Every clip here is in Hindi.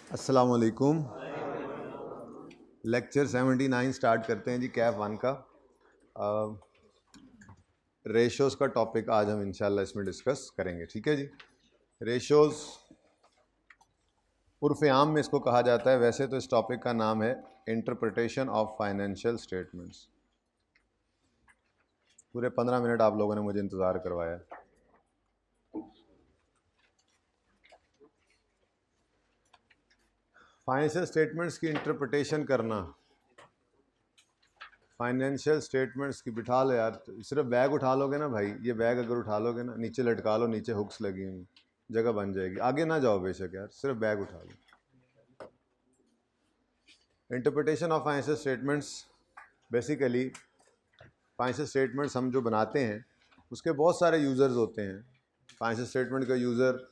अस्सलाम वालेकुम। लेक्चर 79 स्टार्ट करते हैं जी, कैफ 1 का। रेशोज़ का टॉपिक आज हम इंशाल्लाह इसमें डिस्कस करेंगे, ठीक है जी। रेशोज़ उर्फ़ आम में इसको कहा जाता है, वैसे तो इस टॉपिक का नाम है इंटरप्रिटेशन ऑफ फाइनेंशियल स्टेटमेंट्स। पूरे 15 मिनट आप लोगों ने मुझे इंतज़ार करवाया। फाइनेंशियल स्टेटमेंट्स की इंटरप्रिटेशन करना, फाइनेंशियल स्टेटमेंट्स की बिठा लो यार, सिर्फ बैग उठा लोगे ना भाई, ये बैग अगर उठा लोगे ना, नीचे लटका लो, नीचे हुक्स लगी हुई, जगह बन जाएगी। आगे ना जाओ बेशक यार, सिर्फ बैग उठा लो। Interpretation of financial statements, basically financial statements हम जो बनाते हैं उसके बहुत सारे यूज़र्स होते हैं। फाइनेंशियल स्टेटमेंट का यूज़र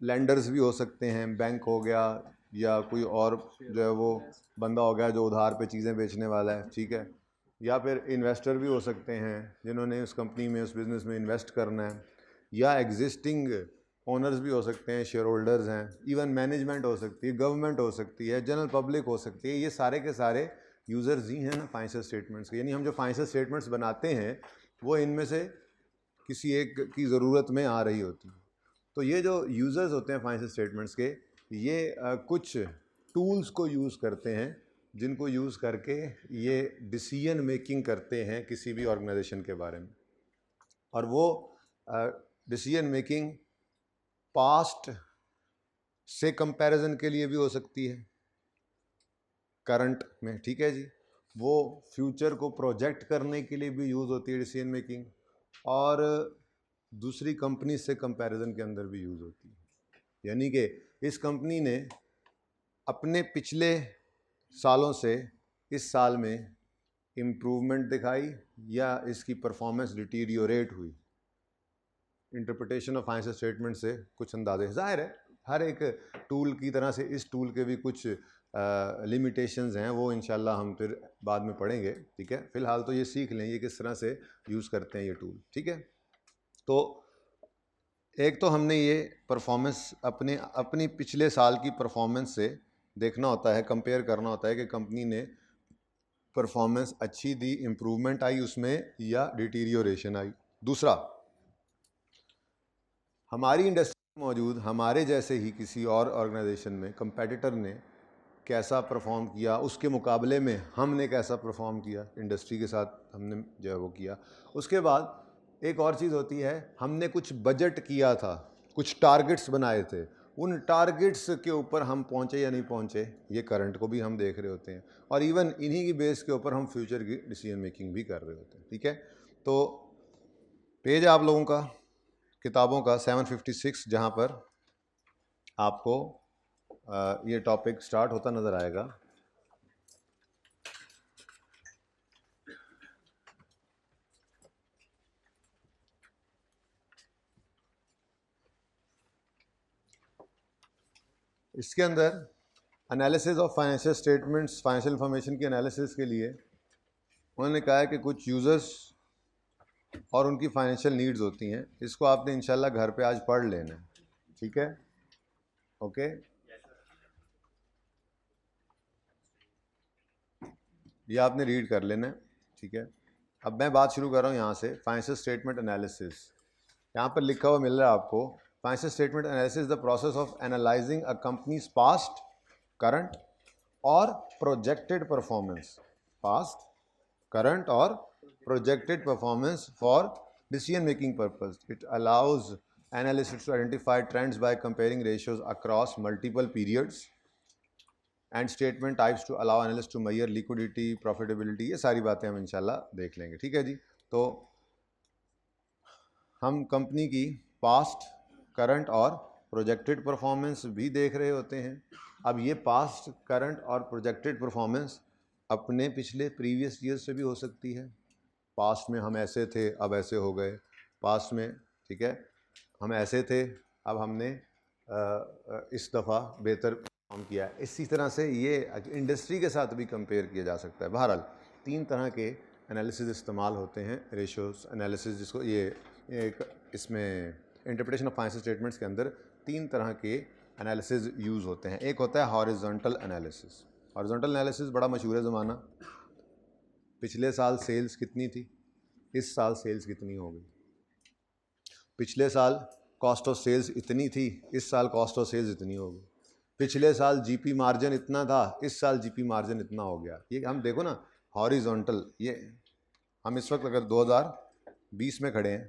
लेंडर्स भी हो सकते हैं, बैंक हो गया, या कोई और जो है वो बंदा हो गया जो उधार पे चीज़ें बेचने वाला है, ठीक है। या फिर इन्वेस्टर भी हो सकते हैं जिन्होंने उस कंपनी में, उस बिज़नेस में इन्वेस्ट करना है, या एग्जिस्टिंग ओनर्स भी हो सकते हैं, शेयर होल्डर्स हैं, इवन मैनेजमेंट हो सकती है, गवर्नमेंट हो सकती है, जनरल पब्लिक हो सकती है। ये सारे के सारे यूज़र्स ही हैं ना फाइनेंशियल स्टेटमेंट्स के। यानी हम जो फाइनेंशियल स्टेटमेंट्स बनाते हैं वो इनमें से किसी एक की ज़रूरत में आ रही होती है। तो ये जो यूज़र्स होते हैं फाइनेंशियल स्टेटमेंट्स के, ये कुछ टूल्स को यूज़ करते हैं जिनको यूज़ करके ये डिसीजन मेकिंग करते हैं किसी भी ऑर्गेनाइजेशन के बारे में। और वो डिसीजन मेकिंग पास्ट से कंपैरिजन के लिए भी हो सकती है करंट में, ठीक है जी। वो फ्यूचर को प्रोजेक्ट करने के लिए भी यूज़ होती है डिसीजन मेकिंग, और दूसरी कंपनी से कंपैरिजन के अंदर भी यूज़ होती है। यानी कि इस कंपनी ने अपने पिछले सालों से इस साल में इम्प्रूवमेंट दिखाई या इसकी परफॉर्मेंस डिटीरियोरेट हुई। इंटरप्रिटेशन ऑफ फाइनेंशियल स्टेटमेंट से कुछ अंदाजे, ज़ाहिर है हर एक टूल की तरह से इस टूल के भी कुछ लिमिटेशंस हैं, वो इंशाल्लाह हम फिर बाद में पढ़ेंगे, ठीक है। फ़िलहाल तो ये सीख लें ये किस तरह से यूज़ करते हैं ये टूल, ठीक है। तो एक तो हमने ये परफॉर्मेंस अपनी पिछले साल की परफॉर्मेंस से देखना होता है, कंपेयर करना होता है कि कंपनी ने परफॉर्मेंस अच्छी दी, इम्प्रूवमेंट आई उसमें, या डिटीरियोरेशन आई। दूसरा, हमारी इंडस्ट्री में मौजूद हमारे जैसे ही किसी और ऑर्गेनाइजेशन में कंपेटिटर ने कैसा परफॉर्म किया, उसके मुकाबले में हमने कैसा परफॉर्म किया, इंडस्ट्री के साथ हमने जो है वो किया। उसके बाद एक और चीज़ होती है, हमने कुछ बजट किया था, कुछ टारगेट्स बनाए थे, उन टारगेट्स के ऊपर हम पहुँचे या नहीं पहुँचे, ये करंट को भी हम देख रहे होते हैं, और इवन इन्हीं की बेस के ऊपर हम फ्यूचर की डिसीजन मेकिंग भी कर रहे होते हैं, ठीक है। तो पेज आप लोगों का किताबों का 756, जहाँ पर आपको ये टॉपिक स्टार्ट होता नज़र आएगा। इसके अंदर analysis of financial statements, financial information की एनालिसिस के लिए उन्होंने कहा है कि कुछ यूज़र्स और उनकी फाइनेंशियल नीड्स होती हैं। इसको आपने इंशाल्लाह घर पे आज पढ़ लेना है, ठीक है, ओके। ये आपने रीड कर लेना है, ठीक है। अब मैं बात शुरू कर रहा हूँ यहाँ से, फाइनेंशियल स्टेटमेंट एनालिसिस। यहाँ पर लिखा हुआ मिल रहा है आपको, financial statement analysis the process of analyzing a company's past, current और projected performance, past, current or projected performance for decision making purpose. It allows analysts to identify trends by comparing ratios across multiple periods and statement types to allow analysts to measure liquidity, profitability। ये सारी बातें हम इंशाल्लाह देख लेंगे, ठीक है जी। तो हम कंपनी की पास्ट, करंट और प्रोजेक्टेड परफॉर्मेंस भी देख रहे होते हैं। अब ये पास्ट, करंट और प्रोजेक्टेड परफॉर्मेंस अपने पिछले प्रीवियस ईयर से भी हो सकती है। पास्ट में हम ऐसे थे, अब ऐसे हो गए, पास्ट में, ठीक है, हम ऐसे थे, अब हमने इस दफ़ा बेहतर परफॉर्म किया है। इसी तरह से ये इंडस्ट्री के साथ भी कंपेयर किया जा सकता है। बहरहाल 3 तरह के एनालिसिस इस्तेमाल होते हैं रेशियोज एनालिसिस, जिसको ये एक इसमें इंटरप्रिटेशन ऑफ फाइनेंशियल स्टेटमेंट्स के अंदर 3 तरह के एनालिसिस यूज़ होते हैं। एक होता है हॉरिजॉन्टल एनालिसिस। हॉरिजॉन्टल एनालिसिस बड़ा मशहूर है ज़माना। पिछले साल सेल्स कितनी थी, इस साल सेल्स कितनी हो गई। पिछले साल कॉस्ट ऑफ सेल्स इतनी थी, इस साल कॉस्ट ऑफ सेल्स इतनी हो गई। पिछले साल जीपी मार्जिन इतना था, इस साल जीपी मार्जिन इतना हो गया। ये हम देखो ना हॉरिजॉन्टल। ये हम इस वक्त अगर 2020 में खड़े हैं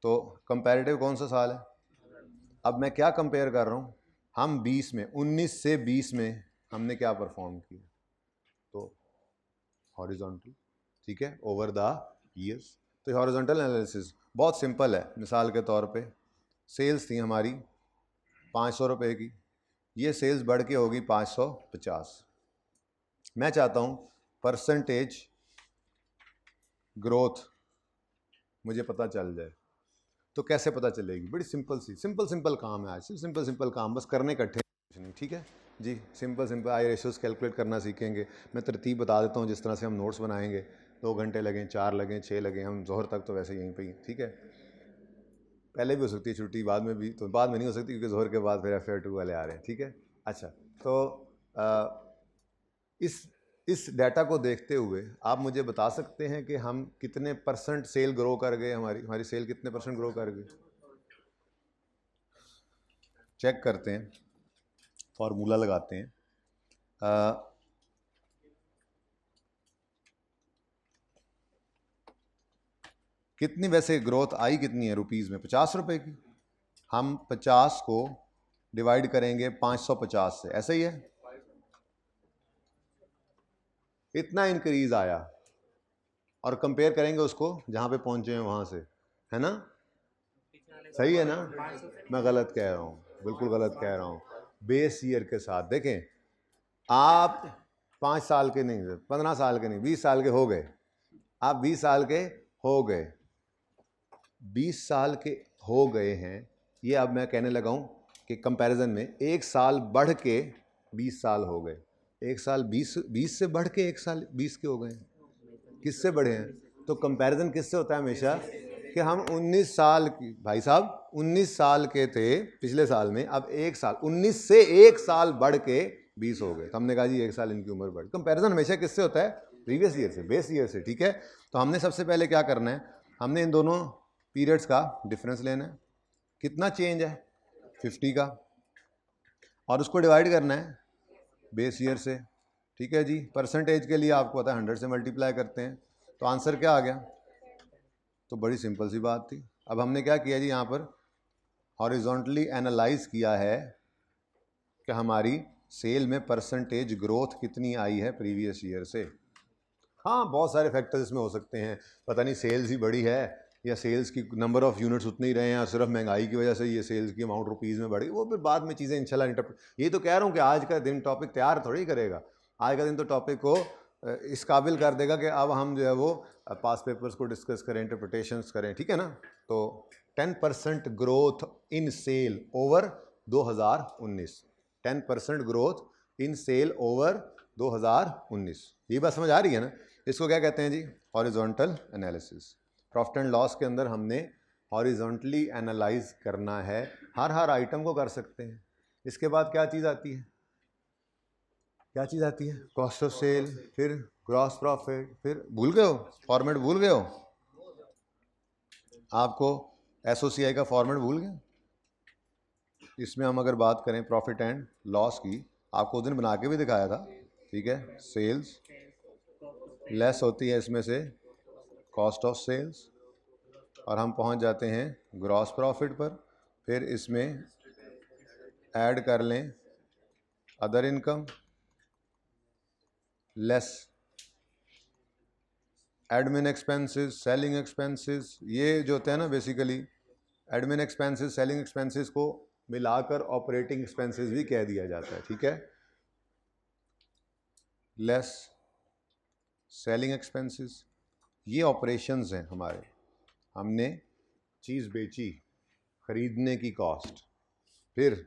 तो कंपैरेटिव कौन सा साल है। अब मैं क्या कंपेयर कर रहा हूँ, हम 19 से 20 में हमने क्या परफॉर्म किया, तो हॉरिजॉन्टल, ठीक है, ओवर द ईयर्स। तो हॉरिजॉन्टल एनालिसिस बहुत सिंपल है। मिसाल के तौर पे सेल्स थी हमारी 500 रुपये की, ये सेल्स बढ़ के होगी 550। मैं चाहता हूँ परसेंटेज ग्रोथ मुझे पता चल जाए। तो कैसे पता चलेगी, बड़ी सिंपल काम है आज। सिंपल काम बस करने इकट्ठे कुछ नहीं, ठीक है जी। सिंपल आई रेशियोज कैलकुलेट करना सीखेंगे। मैं तरतीब बता देता हूँ जिस तरह से हम नोट्स बनाएंगे। 2 घंटे लगें, 4 लगें, 6 लगें, हम जोहर तक तो वैसे यहीं पे ही, ठीक है। पहले भी हो सकती है छुट्टी, बाद में भी, तो बाद में नहीं हो सकती क्योंकि जोहर के बाद फिर FA2 वाले आ रहे हैं, ठीक है। अच्छा, तो इस डाटा को देखते हुए आप मुझे बता सकते हैं कि हम कितने % सेल ग्रो कर गए, हमारी सेल कितने % ग्रो कर गई। चेक करते हैं, फॉर्मूला लगाते हैं। कितनी वैसे ग्रोथ आई, कितनी है रुपीज़ में, 50 रुपये की। हम 50 को डिवाइड करेंगे 550 से, ऐसा ही है। इतना इंक्रीज आया और कंपेयर करेंगे उसको जहाँ पे पहुँचे हैं वहाँ से, है ना, सही है ना। मैं गलत कह रहा हूँ, बिल्कुल गलत कह रहा हूँ। बेस ईयर के साथ देखें, आप 5 साल के नहीं, 15 साल के नहीं, 20 साल के हो गए। आप 20 साल के हो गए, 20 साल के हो गए हैं। ये अब मैं कहने लगा हूँ कि कंपैरिजन में 1 साल बढ़ के 20 साल हो गए। 1 साल 20 से बढ़ के 1 साल 20 के हो गए। किससे बढ़े हैं, तो कंपैरिजन किससे होता है हमेशा कि हम 19 साल की, भाई साहब 19 साल के थे पिछले साल में, अब 1 साल, 19 से 1 साल बढ़ के 20 हो गए। तो हमने कहा जी 1 साल इनकी उम्र बढ़। कंपैरिजन हमेशा किससे होता है, प्रीवियस ईयर से, बेस ईयर से, ठीक है। तो हमने सबसे पहले क्या करना है, हमने इन दोनों पीरियड्स का डिफरेंस लेना है। कितना चेंज है, 50 का, और उसको डिवाइड करना है बेस ईयर से, ठीक है जी। परसेंटेज के लिए आपको पता है 100 से मल्टीप्लाई करते हैं, तो आंसर क्या आ गया। तो बड़ी सिंपल सी बात थी। अब हमने क्या किया जी, यहाँ पर हॉरिजॉन्टली एनालाइज किया है कि हमारी सेल में परसेंटेज ग्रोथ कितनी आई है प्रीवियस ईयर से। हाँ, बहुत सारे फैक्टर्स इसमें हो सकते हैं, पता नहीं सेल्स ही बड़ी है या सेल्स की नंबर ऑफ यूनिट्स उतने ही रहे हैं, सिर्फ महंगाई की वजह से ये सेल्स की अमाउंट रुपीज़ में बढ़ी, वो फिर बाद में चीज़ें इंशाल्लाह इंटरप्रेट। ये तो कह रहा हूँ कि आज का दिन टॉपिक तैयार थोड़ी करेगा। आज का दिन तो टॉपिक को इस काबिल कर देगा कि अब हम जो है वो पास पेपर्स को डिस्कस करें, इंटरप्रिटेशंस करें, ठीक है ना। तो 10% growth in sale over 2019, 10% growth in sale over 2019। ये बात समझ आ रही है ना। इसको क्या कहते हैं जी, horizontal analysis. Profit and loss के अंदर हमने हॉरिजॉन्टली एनालाइज करना है, हर आइटम को कर सकते हैं। इसके बाद क्या चीज़ आती है, क्या चीज़ आती है, कॉस्ट ऑफ सेल, फिर ग्रॉस प्रॉफिट, फिर भूल गए हो, फॉर्मेट भूल गए हो, आपको SOCI का फॉर्मेट भूल गए। इसमें हम अगर बात करें प्रॉफिट एंड लॉस की, आपको उस दिन बना के भी दिखाया था, ठीक है। सेल्स लेस होती है इसमें से कॉस्ट ऑफ सेल्स, और हम पहुंच जाते हैं ग्रॉस प्रॉफिट पर। फिर इसमें ऐड कर लें other income less admin expenses, selling expenses. ये जो होते हैं ना basically admin expenses, selling expenses को मिलाकर ऑपरेटिंग एक्सपेंसेस भी कह दिया जाता है, ठीक है। लेस सेलिंग एक्सपेंसेस, ये ऑपरेशंस हैं हमारे। हमने चीज़ बेची, ख़रीदने की कॉस्ट, फिर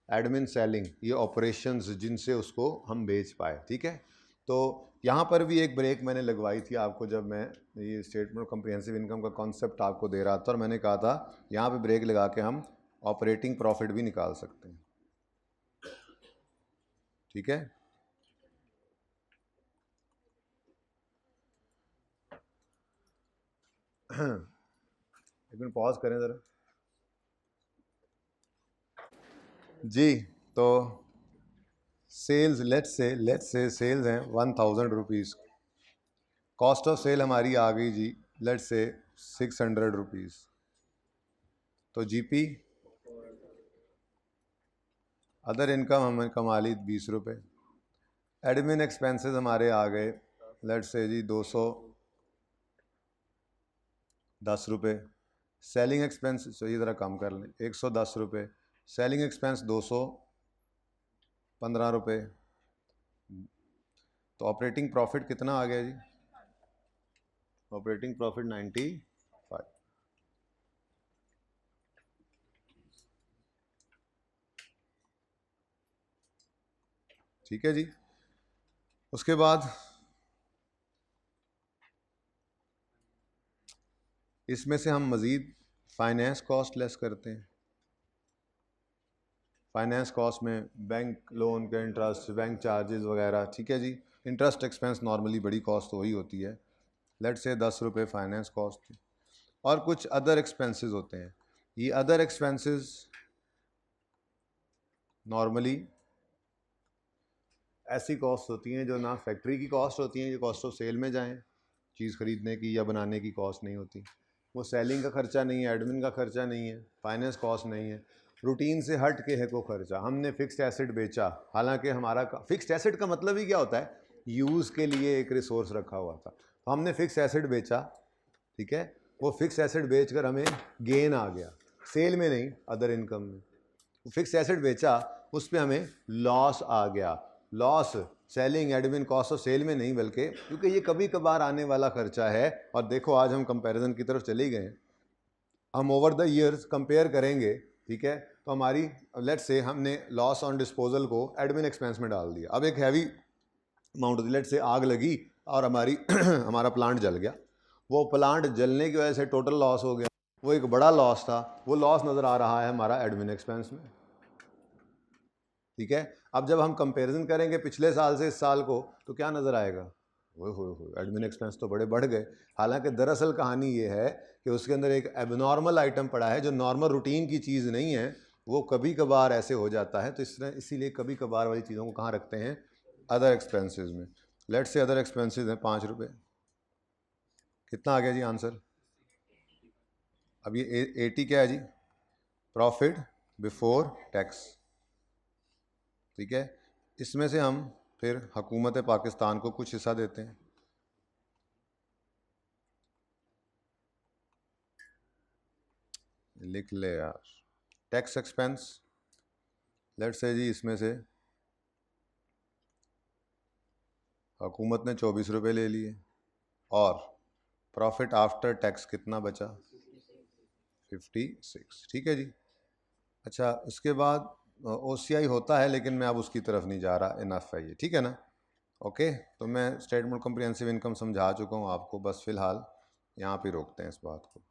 एडमिन सेलिंग, ये ऑपरेशंस जिनसे उसको हम बेच पाए, ठीक है। तो यहाँ पर भी एक ब्रेक मैंने लगवाई थी आपको, जब मैं ये स्टेटमेंट कॉम्प्रिहेंसिव इनकम का कॉन्सेप्ट आपको दे रहा था, और मैंने कहा था यहाँ पे ब्रेक लगा के हम ऑपरेटिंग प्रॉफिट भी निकाल सकते हैं। ठीक है। एक मिनट पॉज करें ज़रा जी। तो सेल्स, लेट्स से सेल्स हैं 1000 रुपीज़, कॉस्ट ऑफ सेल हमारी आ गई जी लेट्स से 600 रुपीज़, तो जीपी अदर इनकम हमने कमा ली 20 रुपये, एडमिन एक्सपेंसेस हमारे आ गए लेट्स से जी 210 रुपये, सेलिंग एक्सपेंस ये ज़रा कम कर लें 110 रुपये, सेलिंग एक्सपेंस 215 रुपये, तो ऑपरेटिंग प्रॉफिट कितना आ गया जी? Operating profit 95। ठीक है जी। उसके बाद इसमें से हम मज़ीद फाइनेंस कॉस्ट लेस करते हैं। फाइनेंस कॉस्ट में बैंक लोन के इंटरेस्ट, बैंक चार्जेस वगैरह, ठीक है जी। इंटरेस्ट एक्सपेंस नॉर्मली बड़ी कॉस्ट तो वही होती है, लेट्स से 10 रुपये फाइनेंस कॉस्ट। और कुछ अदर एक्सपेंसेस होते हैं, ये अदर एक्सपेंसेस नॉर्मली ऐसी कॉस्ट होती हैं जो ना फैक्ट्री की कॉस्ट होती हैं, जो कॉस्ट ऑफ सेल में जाएं, चीज़ ख़रीदने की या बनाने की कॉस्ट नहीं होती, वो सेलिंग का खर्चा नहीं है, एडमिन का खर्चा नहीं है, फाइनेंस कॉस्ट नहीं है, रूटीन से हट के है को खर्चा। हमने फिक्स्ड एसेट बेचा, हालांकि हमारा फिक्स्ड एसेट का मतलब ही क्या होता है? यूज़ के लिए एक रिसोर्स रखा हुआ था, तो हमने फिक्स एसेट बेचा, ठीक है। वो फिक्स एसेट बेचकर हमें गेन आ गया, सेल में नहीं, अदर इनकम में। फिक्स एसेट बेचा, उस पर हमें लॉस आ गया, loss selling admin cost of sale में नहीं, बल्कि क्योंकि ये कभी कभार आने वाला खर्चा है। और देखो आज हम कंपैरिजन की तरफ चले गए, हम ओवर द ईयर्स कंपेयर करेंगे, ठीक है। तो हमारी लेट्स से हमने लॉस ऑन डिस्पोजल को एडमिन एक्सपेंस में डाल दिया। अब एक हैवी अमाउंट होती, लेट्स से आग लगी और हमारी हमारा प्लांट जल गया, वो प्लांट जलने की वजह से टोटल लॉस हो गया, वो एक बड़ा लॉस था, वो लॉस नज़र आ रहा है हमारा एडमिन एक्सपेंस में, ठीक है। अब जब हम कंपैरिजन करेंगे पिछले साल से इस साल को, तो क्या नज़र आएगा? वो एडमिन एक्सपेंस तो बड़े बढ़ गए। हालांकि दरअसल कहानी ये है कि उसके अंदर एक एबनॉर्मल आइटम पड़ा है जो नॉर्मल रूटीन की चीज़ नहीं है, वो कभी कभार ऐसे हो जाता है। तो इस तरह इसीलिए कभी कभार वाली चीज़ों को कहाँ रखते हैं? अदर एक्सपेंसेस में। लेट्स से अदर एक्सपेंसेस हैं 5 रुपये, कितना आ गया जी आंसर? अब ये 80 क्या है जी? प्रॉफिट बिफोर टैक्स, ठीक है। इसमें से हम फिर हुकूमत पाकिस्तान को कुछ हिस्सा देते हैं, लिख ले यार। टैक्स एक्सपेंस लेट्स से जी इसमें से हुकूमत ने 24 रुपये ले लिए, और प्रॉफिट आफ्टर टैक्स कितना बचा? 56, ठीक है जी। अच्छा, उसके बाद OCI होता है, लेकिन मैं अब उसकी तरफ नहीं जा रहा, इनफ है ये, ठीक है ना। ओके, तो मैं स्टेटमेंट कॉम्प्रिहेंसिव इनकम समझा चुका हूँ आपको, बस फिलहाल यहाँ पे रोकते हैं इस बात को।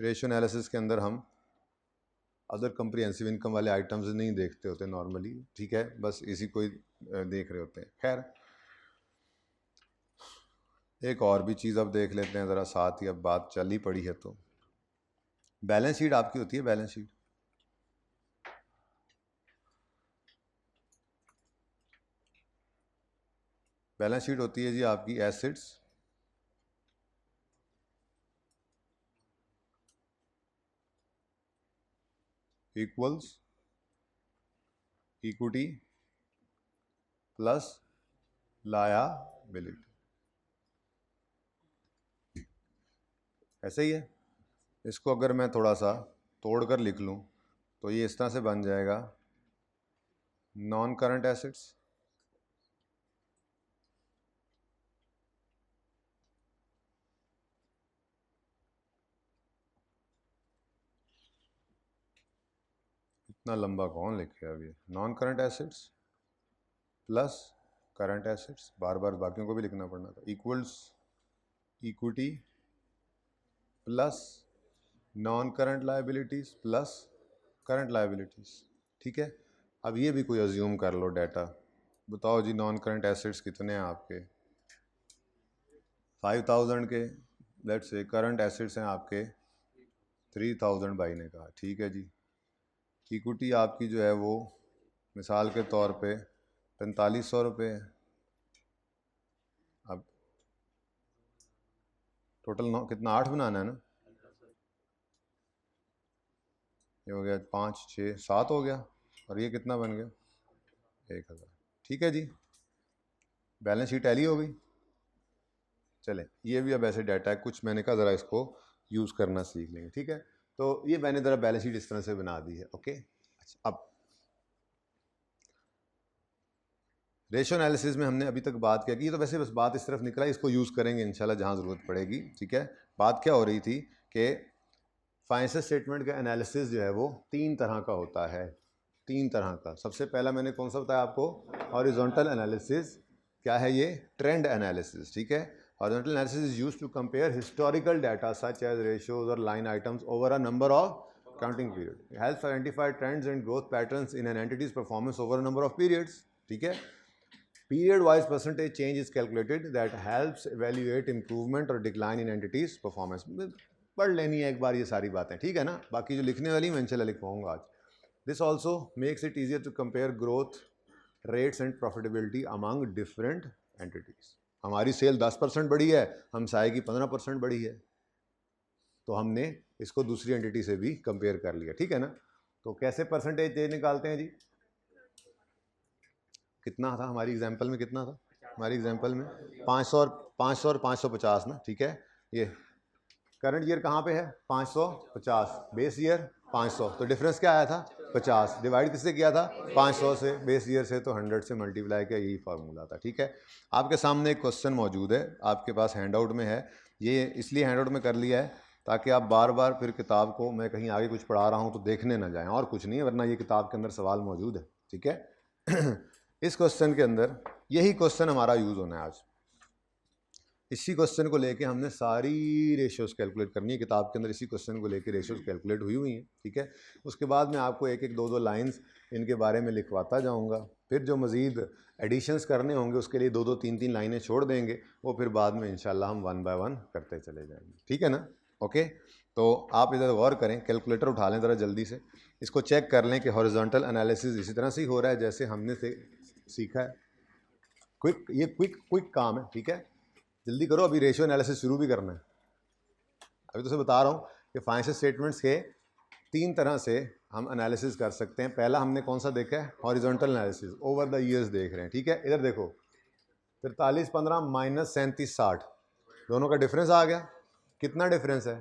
रेशियो एनालिसिस के अंदर हम अदर कॉम्प्रिहेंसिव इनकम वाले आइटम्स नहीं देखते होते नॉर्मली, ठीक है, बस इसी को ही देख रहे होते हैं। खैर, एक और भी चीज़ अब देख लेते हैं ज़रा साथ ही, अब बात चल ही पड़ी है तो। बैलेंस शीट आपकी होती है, बैलेंस शीट बैलेंस शीट होती है जी आपकी assets, equals equity plus liability, ऐसे ही है। इसको अगर मैं थोड़ा सा तोड़ कर लिख लूँ तो ये इस तरह से बन जाएगा, नॉन करंट एसेट्स इतना लंबा कौन लिखे अब ये, non current assets plus current assets, बार बार बाकियों को भी लिखना पड़ना था, equals equity plus non current liabilities plus current liabilities, ठीक है। अब ये भी कोई अज्यूम कर लो डाटा, बताओ जी नॉन करंट एसेट्स कितने हैं आपके, 5000 के, लेट्स से करंट एसेट्स हैं आपके 3000 भाई ने कहा, ठीक है जी। इक्विटी आपकी जो है वो मिसाल के तौर पे 4500 रुपये है। अब टोटल कितना 8 बनाना है ना, ये हो गया 5 6 7 हो गया, और ये कितना बन गया 1000, ठीक है जी। बैलेंस शीट टैली हो गई। चलें, ये भी अब ऐसे डाटा है कुछ, मैंने कहा ज़रा इसको यूज़ करना सीख लेंगे, ठीक है। तो ये मैंने ज़रा बैलेंस शीट इस तरह से बना दी है, ओके। अच्छा, अब रेशो एनालिसिस में हमने अभी तक बात किया कि ये तो वैसे बस बात इस तरफ निकला, इसको यूज़ करेंगे इंशाल्लाह जहाँ ज़रूरत पड़ेगी, ठीक है। बात क्या हो रही थी कि फाइनेंशियल स्टेटमेंट का एनालिसिस जो है वो 3 तरह का होता है, 3 तरह का। सबसे पहला मैंने कौन सा बताया आपको, हॉरिजॉन्टल एनालिसिस। क्या है ये, ट्रेंड एनालिसिस, ठीक है। Horizontal analysis is used to compare historical data such as ratios और line items over a number of counting period. It helps identify trends and growth patterns in an entity's performance over a number of periods, ठीक है। Period wise percentage change is calculated that helps evaluate improvement or decline in entities performance। पढ़ लेनी है एक बार ये सारी बातें, ठीक है ना। बाकी जो लिखने वाली मैं इंशाल्लाह लिख पाऊंगा आज। This also makes it easier to compare growth rates and profitability among different entities. हमारी सेल 10% बढ़ी है, हम साय की 15% बढ़ी है, तो हमने इसको दूसरी एंटिटी से भी कंपेयर कर लिया, ठीक है ना। तो कैसे परसेंटेज निकालते हैं जी, कितना था हमारी एग्जाम्पल में, कितना था हमारी एग्जाम्पल में 500 और 550 ना, ठीक है। ये करंट ईयर कहाँ पे है 550, बेस ईयर 500, तो डिफरेंस क्या आया था 50, डिवाइड किससे किया था 500 से, बेस ईयर से तो 100 से मल्टीप्लाई किया, यही फार्मूला था, ठीक है। आपके सामने एक क्वेश्चन मौजूद है, आपके पास हैंड आउट में है, ये इसलिए हैंड आउट में कर लिया है ताकि आप बार बार फिर किताब को मैं कहीं आगे कुछ पढ़ा रहा हूँ तो देखने ना जाएं, और कुछ नहीं है, वरना ये किताब के अंदर सवाल मौजूद है, ठीक है। इस क्वेश्चन के अंदर यही क्वेश्चन हमारा यूज़ होना है आज। इसी क्वेश्चन को लेके हमने सारी रेशियोज कैलकुलेट करनी है, किताब के अंदर इसी क्वेश्चन को लेके रेशियोज कैलकुलेट हुई हैं, ठीक है। उसके बाद मैं आपको एक एक दो दो लाइंस इनके बारे में लिखवाता जाऊंगा, फिर जो मज़ीद एडिशंस करने होंगे उसके लिए दो दो तीन तीन लाइनें छोड़ देंगे, वो फिर बाद में इंशाल्लाह हम 1 बाय 1 करते चले जाएंगे, ठीक है ना। ओके, तो आप इधर गौर करें, कैलकुलेटर उठा लें ज़रा जल्दी से, इसको चेक कर लें कि हॉरिजॉन्टल एनालिसिस इसी तरह से ही हो रहा है जैसे हमने सीखा है। ये क्विक काम है, ठीक है, जल्दी करो, अभी रेशियो एनालिसिस शुरू भी करना है। अभी तो से बता रहा हूँ कि फाइनेंशियल स्टेटमेंट्स के 3 तरह से हम एनालिसिस कर सकते हैं। पहला हमने कौन सा देखा है, horizontal analysis, over the years देख रहे हैं, ठीक है। इधर देखो 43 15 माइनस 37 60, दोनों का डिफरेंस आ गया, कितना डिफरेंस है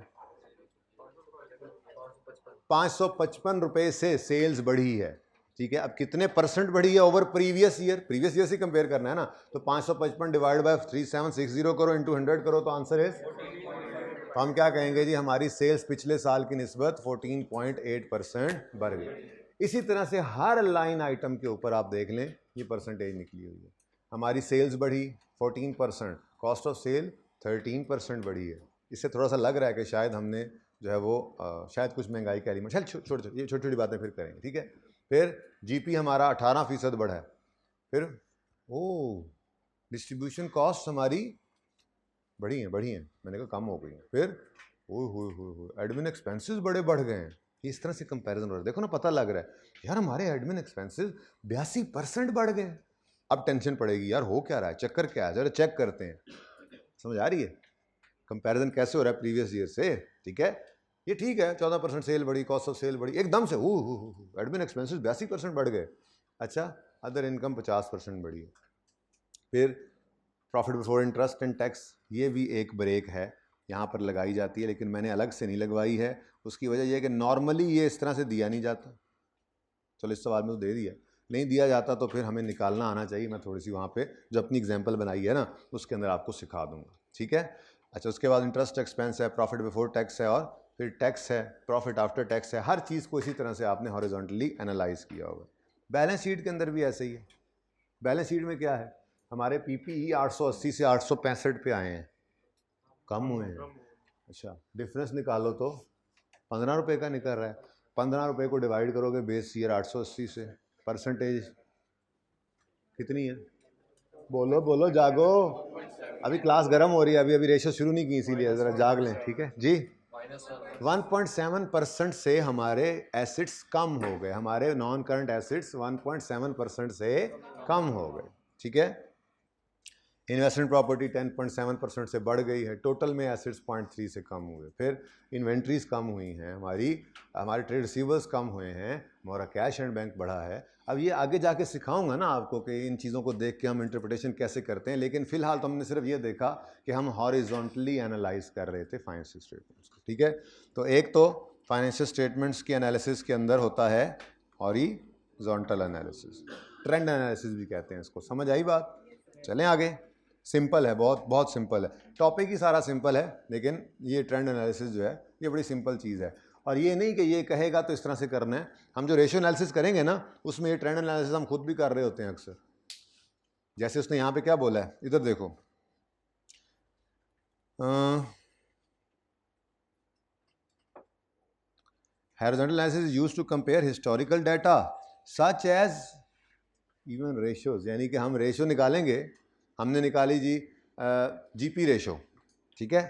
555 रुपये से सेल्स बढ़ी है, ठीक है। अब कितने परसेंट बढ़ी है ओवर प्रीवियस ईयर से कंपेयर करना है ना, तो 555 डिवाइड बाय 3760 करो, इंटू 100 करो, तो आंसर है, तो हम क्या कहेंगे जी, हमारी सेल्स पिछले साल की निस्बत 14.8% बढ़ गई। इसी तरह से हर लाइन आइटम के ऊपर आप देख लें ये परसेंटेज निकली हुई है, हमारी सेल्स बढ़ी 14%, कॉस्ट ऑफ सेल 13% बढ़ी है। इससे थोड़ा सा लग रहा है कि शायद हमने जो है वो शायद कुछ महंगाई का एलिमेंट, ये छोटी छोटी बातें फिर करेंगे, ठीक है। फिर जीपी हमारा 18% बढ़ा है, फिर डिस्ट्रीब्यूशन कॉस्ट हमारी बढ़ी हैं, मैंने कहा कम हो गई हैं, फिर एडमिन एक्सपेंसेस बड़े बढ़ गए हैं। इस तरह से कंपैरिजन हो रहा है, देखो ना, पता लग रहा है यार हमारे एडमिन एक्सपेंसेस 82% बढ़ गए। अब टेंशन पड़ेगी यार हो क्या रहा है, चक्कर क्या है, जरा चेक करते हैं, समझ आ रही है कंपैरिजन कैसे हो रहा है प्रीवियस ईयर से, ठीक है। ये ठीक है, 14% सेल बढ़ी, कॉस्ट ऑफ सेल बढ़ी, एकदम से एडमिन एक्सपेंसेस 82% बढ़ गए। अच्छा, अदर इनकम 50% बढ़ी। फिर profit before interest and tax, ये भी एक ब्रेक है, यहाँ पर लगाई जाती है, लेकिन मैंने अलग से नहीं लगवाई है। उसकी वजह यह है कि नॉर्मली ये इस तरह से दिया नहीं जाता, चलो इस सवाल में तो दे दिया, नहीं दिया जाता तो फिर हमें निकालना आना चाहिए। मैं थोड़ी सी वहाँ पे जो अपनी एग्जांपल बनाई है ना उसके अंदर आपको सिखा दूंगा, ठीक है। अच्छा, उसके बाद इंटरेस्ट एक्सपेंस है, प्रॉफिट बिफोर टैक्स है, और फिर टैक्स है, प्रॉफिट आफ्टर टैक्स है। हर चीज़ को इसी तरह से आपने हॉरिजॉन्टली एनालाइज किया होगा। बैलेंस शीट के अंदर भी ऐसे ही है। बैलेंस शीट में क्या है, हमारे पीपीई 880 से 865 पे आए हैं, कम हुए हैं। अच्छा, डिफरेंस निकालो तो 15 रुपये का निकल रहा है, 15 रुपये को डिवाइड करोगे बेस ईयर 880 से, परसेंटेज कितनी है? बोलो बोलो, जागो, अभी क्लास गर्म हो रही है, अभी अभी रेशो शुरू नहीं की, इसीलिए ज़रा जाग लें, ठीक है जी। 1.7% से हमारे एसिड्स कम हो गए, हमारे नॉन करंट एसिड्स 1.7% से कम हो गए, ठीक है। इन्वेस्टमेंट प्रॉपर्टी 10.7% से बढ़ गई है, टोटल में एसिड्स 0.3 से कम हुए। फिर इन्वेंट्रीज कम हुई हैं, हमारे ट्रेड रिसीवर्स कम हुए हैं, हमारा कैश एंड बैंक बढ़ा है। अब ये आगे जाके सिखाऊंगा ना आपको कि इन चीज़ों को देख के हम इंटरप्रिटेशन कैसे करते हैं, लेकिन फिलहाल तो हमने सिर्फ ये देखा कि हम हॉरिजॉन्टली एनालाइज कर रहे थे फाइनेंशियल स्टेटमेंट्स को, ठीक है। तो एक तो फाइनेंशियल स्टेटमेंट्स की एनालिसिस के अंदर होता है हॉरिजॉन्टल एनालिसिस, ट्रेंड एनालिसिस भी कहते हैं इसको। समझ आई बात? चलें आगे। सिंपल है, बहुत बहुत सिंपल है, टॉपिक ही सारा सिंपल है, लेकिन ये ट्रेंड एनालिसिस जो है ये बड़ी सिंपल चीज़ है। और ये नहीं कि ये कहेगा तो इस तरह से करना है, हम जो रेशियो एनालिसिस करेंगे ना उसमें ये ट्रेंड एनालिसिस हम खुद भी कर रहे होते हैं अक्सर। जैसे उसने यहाँ पे क्या बोला है, इधर देखो, horizontal analysis is used to compare historical data such as even ratios, यानी कि हम रेशियो निकालेंगे, हमने निकाली जी जीपी रेशो, ठीक है।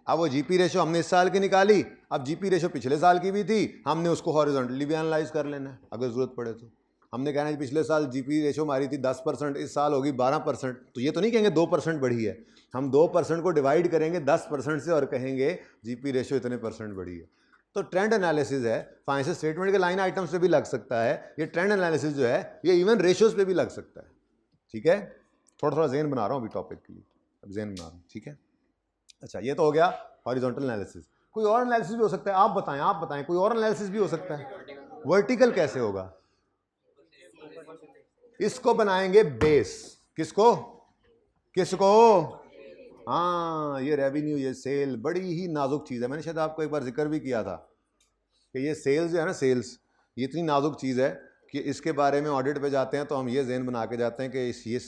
अब वो जीपी रेशो हमने इस साल की निकाली, अब जीपी रेशो पिछले साल की भी थी, हमने उसको हॉरिजॉन्टली भी एनालाइज कर लेना है अगर ज़रूरत पड़े तो। हमने कहना है पिछले साल जीपी रेशो हमारी थी 10%, इस साल होगी 12%, तो ये तो नहीं कहेंगे 2% बढ़ी है, हम 2% को डिवाइड करेंगे 10% से और कहेंगे जीपी रेशो इतने % बढ़ी है। तो ट्रेंड एनालिसिस है, फाइनेंशियल स्टेटमेंट के लाइन आइटम्स पे भी लग सकता है, ये ट्रेंड एनालिसिस जो है ये इवन रेशियोज पे भी लग सकता है, ठीक है। थोड़ा थोड़ा ज़हन बना रहा हूँ अभी टॉपिक के लिए, अब ज़हन बना रहा हूँ, ठीक है। अच्छा, ये तो हो गया हॉरिजॉन्टल एनालिसिस। कोई और एनालिसिस भी हो सकता है, आप बताएं कोई और एनालिसिस भी हो सकता है। वर्टिकल कैसे होगा? इसको बनाएंगे बेस, किसको? हाँ, ये रेवेन्यू, ये सेल बड़ी ही नाजुक चीज़ है, मैंने शायद आपको एक बार जिक्र भी किया था कि ये सेल्स जो है ना, सेल्स ये इतनी नाजुक चीज़ है कि इसके बारे में ऑडिट पे जाते हैं तो हम ये ज़हन बना के जाते हैं कि ये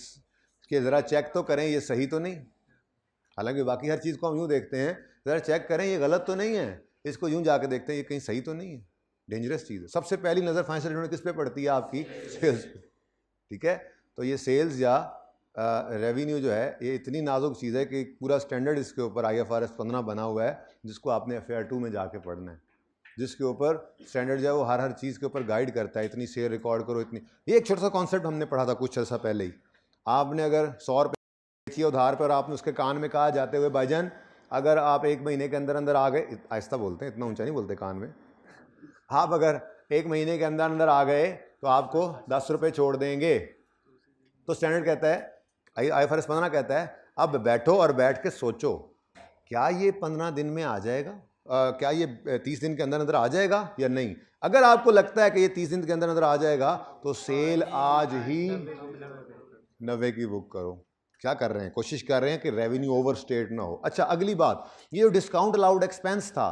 कि ज़रा चेक तो करें ये सही तो नहीं, हालांकि बाकी हर चीज़ को हम यूँ देखते हैं, ज़रा चेक करें ये गलत तो नहीं है, इसको यूँ जाके देखते हैं ये कहीं सही तो नहीं है। डेंजरस चीज़ है। सबसे पहली नज़र फाइनेंशियल स्टेटमेंट किस पे पड़ती है? आपकी सेल्स पे, ठीक है। तो ये सेल्स या रेवेन्यू जो है ये इतनी नाजुक चीज़ है कि पूरा स्टैंडर्ड इसके ऊपर IFRS 15 बना हुआ है, जिसको आपने FAR 2 में जाके पढ़ना है, जिसके ऊपर स्टैंडर्ड जो है वो हर चीज़ के ऊपर गाइड करता है, इतनी शेयर रिकॉर्ड करो, इतनी। ये एक छोटा सा कॉन्सेप्ट हमने पढ़ा था कुछ अर्सा पहले ही। आपने अगर 100 रुपये बेचिए उधार पर, आपने उसके कान में कहा जाते हुए, भाईजान अगर आप 1 महीने के अंदर अंदर आ गए, आहिस्ता बोलते हैं, इतना ऊंचा नहीं बोलते कान में, आप अगर 1 महीने के अंदर अंदर आ गए तो आपको 10 रुपये छोड़ देंगे। तो स्टैंडर्ड कहता है, IFRS 15 कहता है अब बैठो और बैठ के सोचो क्या ये 15 दिन में आ जाएगा, क्या ये 30 दिन के अंदर अंदर आ जाएगा या नहीं। अगर आपको लगता है कि ये 30 दिन के अंदर अंदर आ जाएगा तो सेल आज ही 90 की बुक करो। क्या कर रहे हैं? कोशिश कर रहे हैं कि रेवेन्यू ओवरस्टेट ना हो। अच्छा, अगली बात, ये जो डिस्काउंट अलाउड एक्सपेंस था,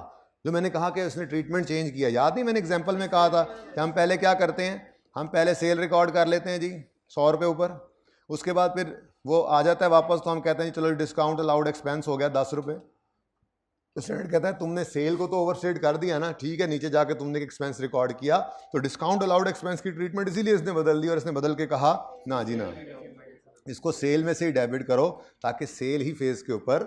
जो मैंने कहा कि उसने ट्रीटमेंट चेंज किया, याद नहीं मैंने एग्जांपल में कहा था कि हम पहले क्या करते हैं, हम पहले सेल रिकॉर्ड कर लेते हैं जी 100 रुपये ऊपर, उसके बाद फिर वो आ जाता है वापस तो हम कहते हैं चलो डिस्काउंट अलाउड एक्सपेंस हो गया 10 रुपये। तो स्टूडेंट कहता है तुमने सेल को तो ओवरस्टेट कर दिया ना, ठीक है, नीचे जाके तुमने एक्सपेंस रिकॉर्ड किया, तो डिस्काउंट अलाउड एक्सपेंस की ट्रीटमेंट इसीलिए इसने बदल दी, और इसने बदल के कहा ना जी ना, इसको सेल में से ही डेबिट करो ताकि सेल ही फेज के ऊपर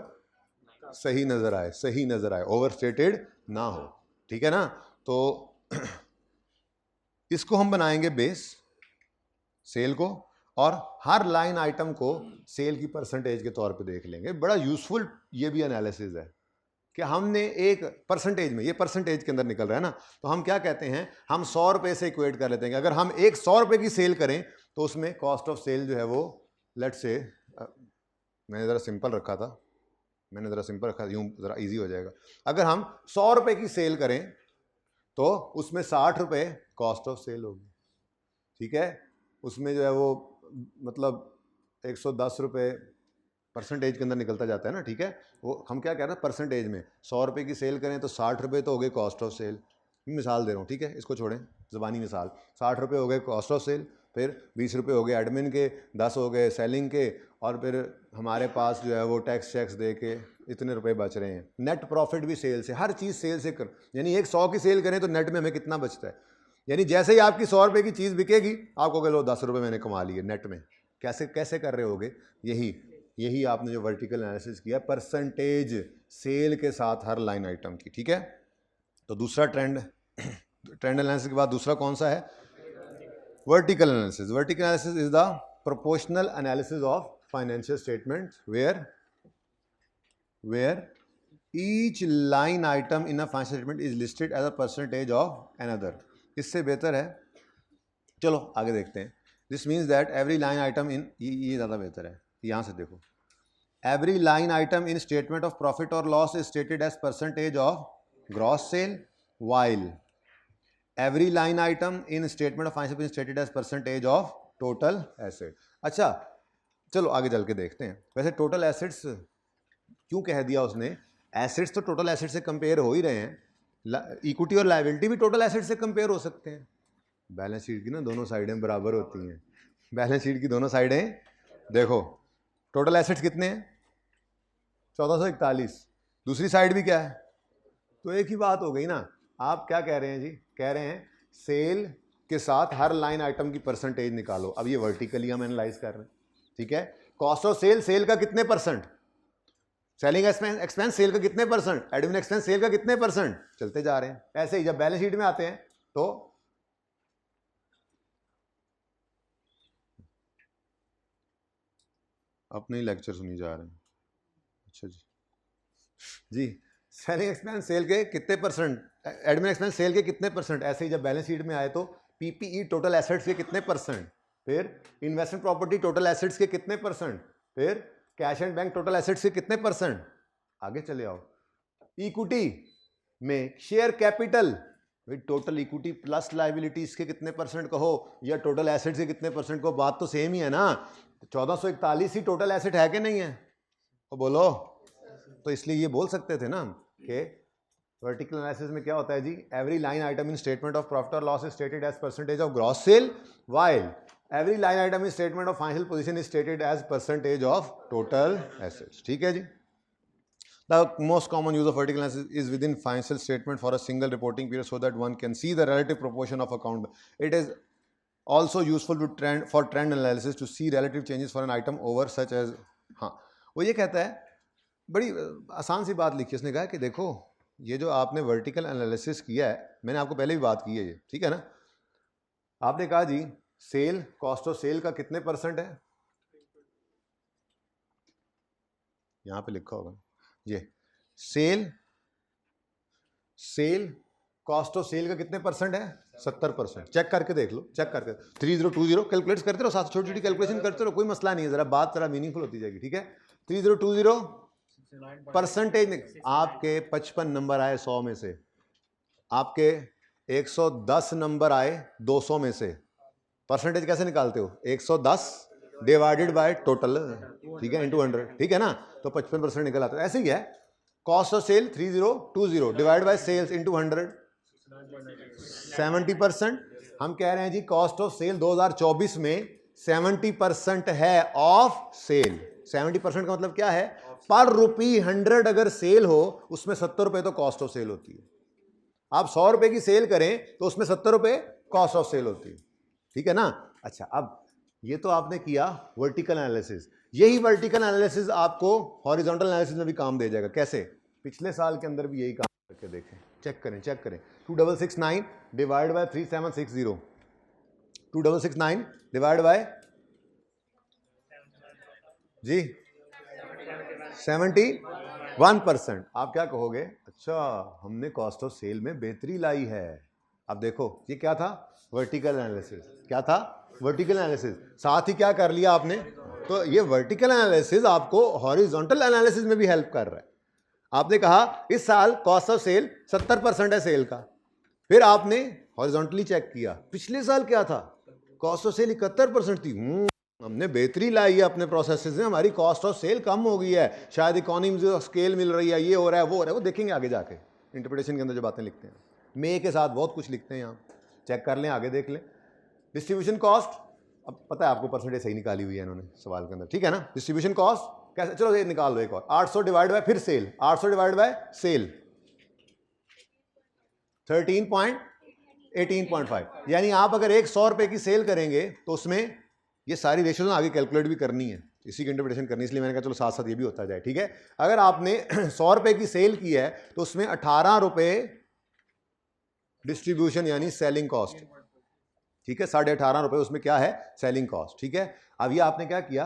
सही नजर आए, ओवरस्टेटेड ना हो, ठीक है ना। तो इसको हम बनाएंगे बेस, सेल को, और हर लाइन आइटम को सेल की परसेंटेज के तौर पे देख लेंगे। बड़ा यूजफुल ये भी एनालिसिस है कि हमने एक परसेंटेज में, ये परसेंटेज के अंदर निकल रहा है ना, तो हम क्या कहते हैं, हम 100 रुपये से इक्वेट कर लेते हैं कि अगर हम एक 100 रुपये की सेल करें तो उसमें कॉस्ट ऑफ सेल जो है वो, लेट्स से, मैंने ज़रा सिंपल रखा था, यूँ ज़रा इजी हो जाएगा। अगर हम 100 रुपये की सेल करें तो उसमें 60 रुपये कॉस्ट ऑफ सेल होगी, ठीक है। उसमें जो है वो मतलब 110 रुपये परसेंटेज के अंदर निकलता जाता है ना, ठीक है। वो हम क्या कह रहे हैं, परसेंटेज में 100 रुपये की सेल करें तो 60 रुपये तो हो गए कॉस्ट ऑफ सेल, मिसाल दे रहा हूँ, ठीक है, इसको छोड़ें, ज़बानी मिसाल, 60 रुपये हो गए कॉस्ट ऑफ सेल, फिर 20 रुपये हो गए एडमिन के, 10 हो गए सेलिंग के, और फिर हमारे पास जो है वो टैक्स दे के इतने रुपए बच रहे हैं। नेट प्रॉफिट भी सेल से, हर चीज़ सेल से कर, यानी एक 100 की सेल करें तो नेट में हमें कितना बचता है। यानी जैसे ही आपकी 100 रुपये की चीज़ बिकेगी आपको कह लो 10 रुपये मैंने कमा लिए नेट में। कैसे कैसे कर रहे होगे? यही आपने जो वर्टिकल एनालिसिस किया, परसेंटेज सेल के साथ हर लाइन आइटम की। ठीक है, तो दूसरा ट्रेंड एनालिसिस के बाद दूसरा कौन सा है? Vertical analysis. Vertical analysis is the proportional analysis of financial statement where each line item in a financial statement is listed as a percentage of another. इससे बेहतर है, चलो आगे देखते हैं। This means that every line item in, ये ज़्यादा बेहतर है, यहाँ से देखो, every line item in statement of profit और loss is stated as percentage of gross sale, while every line item in statement of financial is stated as percentage of total asset. अच्छा चलो आगे चल के देखते हैं। वैसे टोटल एसेट्स क्यों कह दिया उसने? एसेट्स तो टोटल एसेट से कंपेयर हो ही रहे हैं, इक्विटी और लायबिलिटी भी टोटल एसेट से कंपेयर हो सकते हैं। बैलेंस शीट की ना दोनों साइडें बराबर होती हैं। बैलेंस शीट की दोनों साइडें देखो, टोटल एसेट्स कितने हैं? 1441। दूसरी साइड भी क्या है? तो एक ही बात हो गई ना। आप क्या कह रहे हैं जी? कह रहे हैं सेल के साथ हर लाइन आइटम की परसेंटेज निकालो। अब ये वर्टिकली हम एनालाइज कर रहे हैं। ठीक है, कॉस्ट ऑफ सेल, सेल का कितने परसेंट, सेलिंग एक्सपेंस सेल का कितने परसेंट, एडमिन एक्सपेंस सेल का कितने परसेंट, चलते जा रहे हैं। ऐसे ही जब बैलेंस शीट में आते हैं तो अपने ही लेक्चर सुनी जा रहे हैं। अच्छा जी, सेलिंग एक्सपेंस सेल के कितने परसेंट, एडमिन एक्सपेंस सेल के कितने परसेंट। ऐसे ही जब बैलेंस शीट में आए तो पीपीई टोटल एसेट्स के कितने परसेंट, फिर इन्वेस्टमेंट प्रॉपर्टी टोटल एसेट्स के कितने परसेंट, फिर cash and bank total assets के कितने परसेंट। आगे चले आओ, इक्विटी में share capital with total equity plus liabilities के कितने परसेंट कहो, या टोटल एसेट्स के कितने परसेंट को, बात तो सेम ही है ना। 1441 ही टोटल एसेट है कि नहीं है? तो बोलो। तो इसलिए ये बोल सकते थे ना कि वर्टिकल एनालिसिस में क्या होता है जी, every line item in statement of profit और loss is stated as percentage of gross sale, while every line item in statement of financial position is stated as percentage of total assets. ठीक है जी। The most common use of vertical analysis is within financial statement for a single reporting period so that one can see the relative proportion of account. It is also useful for trend analysis to see relative changes for an item over such as, हाँ वो ये कहता है, बड़ी आसान सी बात लिखी उसने, कहा कि देखो ये जो आपने वर्टिकल एनालिसिस किया है, मैंने आपको पहले भी बात की है ये, ठीक है ना। आपने कहा जी सेल, कॉस्ट ऑफ सेल का कितने परसेंट है, यहाँ पे लिखा होगा ये, सेल कॉस्ट ऑफ सेल का कितने परसेंट है, 70%। चेक करके देख लो, चेक करके 3020 कैलकुलेट करते रहो, साथ छोटी छोटी कैलकुलेशन करते रहो, कोई मसला नहीं है, जरा बात जरा मीनिंगफुल होती जाएगी। ठीक है, 3020 परसेंटेज, आपके 55 नंबर आए 100 में से, आपके 110 नंबर आए 200 में से, परसेंटेज कैसे निकालते हो? 110 डिवाइडेड बाय टोटल, ठीक है, इंटू 100, ठीक है ना, तो 55% निकल आता है। ऐसे ही है, cost of sale 3020 divide by sales into 100, 70%। हम कह रहे हैं जी कॉस्ट ऑफ सेल 2024 में 70% है ऑफ सेल। 70% का मतलब क्या है, पर रुपी 100 अगर सेल हो उसमें 70 रुपए तो कॉस्ट ऑफ सेल होती है। आप 100 रुपए की सेल करें तो उसमें 70 रुपए कॉस्ट ऑफ सेल होती है, ठीक है ना। अच्छा, अब ये तो आपने किया वर्टिकल एनालिसिस, यही वर्टिकल एनालिसिस आपको हॉरिजॉन्टल एनालिसिस में भी काम दे जाएगा। कैसे? पिछले साल के अंदर भी यही काम करके देखें, चेक करें 2669 डिवाइड बाय 3760, 2669 डिवाइड बाय जी 71%। आप क्या कहोगे, अच्छा हमने कॉस्ट ऑफ सेल में बेहतरी लाई है। अब देखो ये क्या था, वर्टिकल एनालिसिस। क्या था? Vertical analysis. साथ ही क्या कर लिया आपने, तो ये वर्टिकल एनालिसिस आपको हॉरिजॉन्टल एनालिसिस में भी हेल्प कर रहा है। आपने कहा इस साल कॉस्ट ऑफ सेल 70% है सेल का, फिर आपने हॉरिजॉन्टली चेक किया पिछले साल क्या था, कॉस्ट ऑफ सेल 71% थी। हमने बेहतरी लाई है अपने प्रोसेसेस में, हमारी कॉस्ट ऑफ सेल कम हो गई है, शायद इकोनॉमीज ऑफ स्केल मिल रही है, ये हो रहा है वो हो रहा है, वो देखेंगे आगे जाके इंटरप्रिटेशन के अंदर जो बातें लिखते हैं, मे के साथ बहुत कुछ लिखते हैं यहाँ, चेक कर लें, आगे देख लें। डिस्ट्रीब्यूशन कॉस्ट, अब पता है आपको परसेंटेज सही निकाली हुई है इन्होंने सवाल के अंदर, ठीक है ना। डिस्ट्रीब्यूशन कॉस्ट कैसे, चलो ये निकाल लो एक और, 800 डिवाइड बाय फिर सेल, 800 डिवाइड बाय सेल 13.8 18.5। यानी आप अगर एक 100 रुपए की सेल करेंगे तो उसमें ये सारी रेशियोज आगे कैलकुलेट भी करनी है, इसी की इंटरप्रिटेशन करनी, इसलिए मैंने कहा चलो साथ साथ ये भी होता जाए, ठीक है। अगर आपने 100 रुपए की सेल की है तो उसमें 18 रुपए डिस्ट्रीब्यूशन यानी सेलिंग कॉस्ट, ठीक है, 18.5 रुपए उसमें क्या है, सेलिंग कॉस्ट, ठीक है। अब ये आपने क्या किया,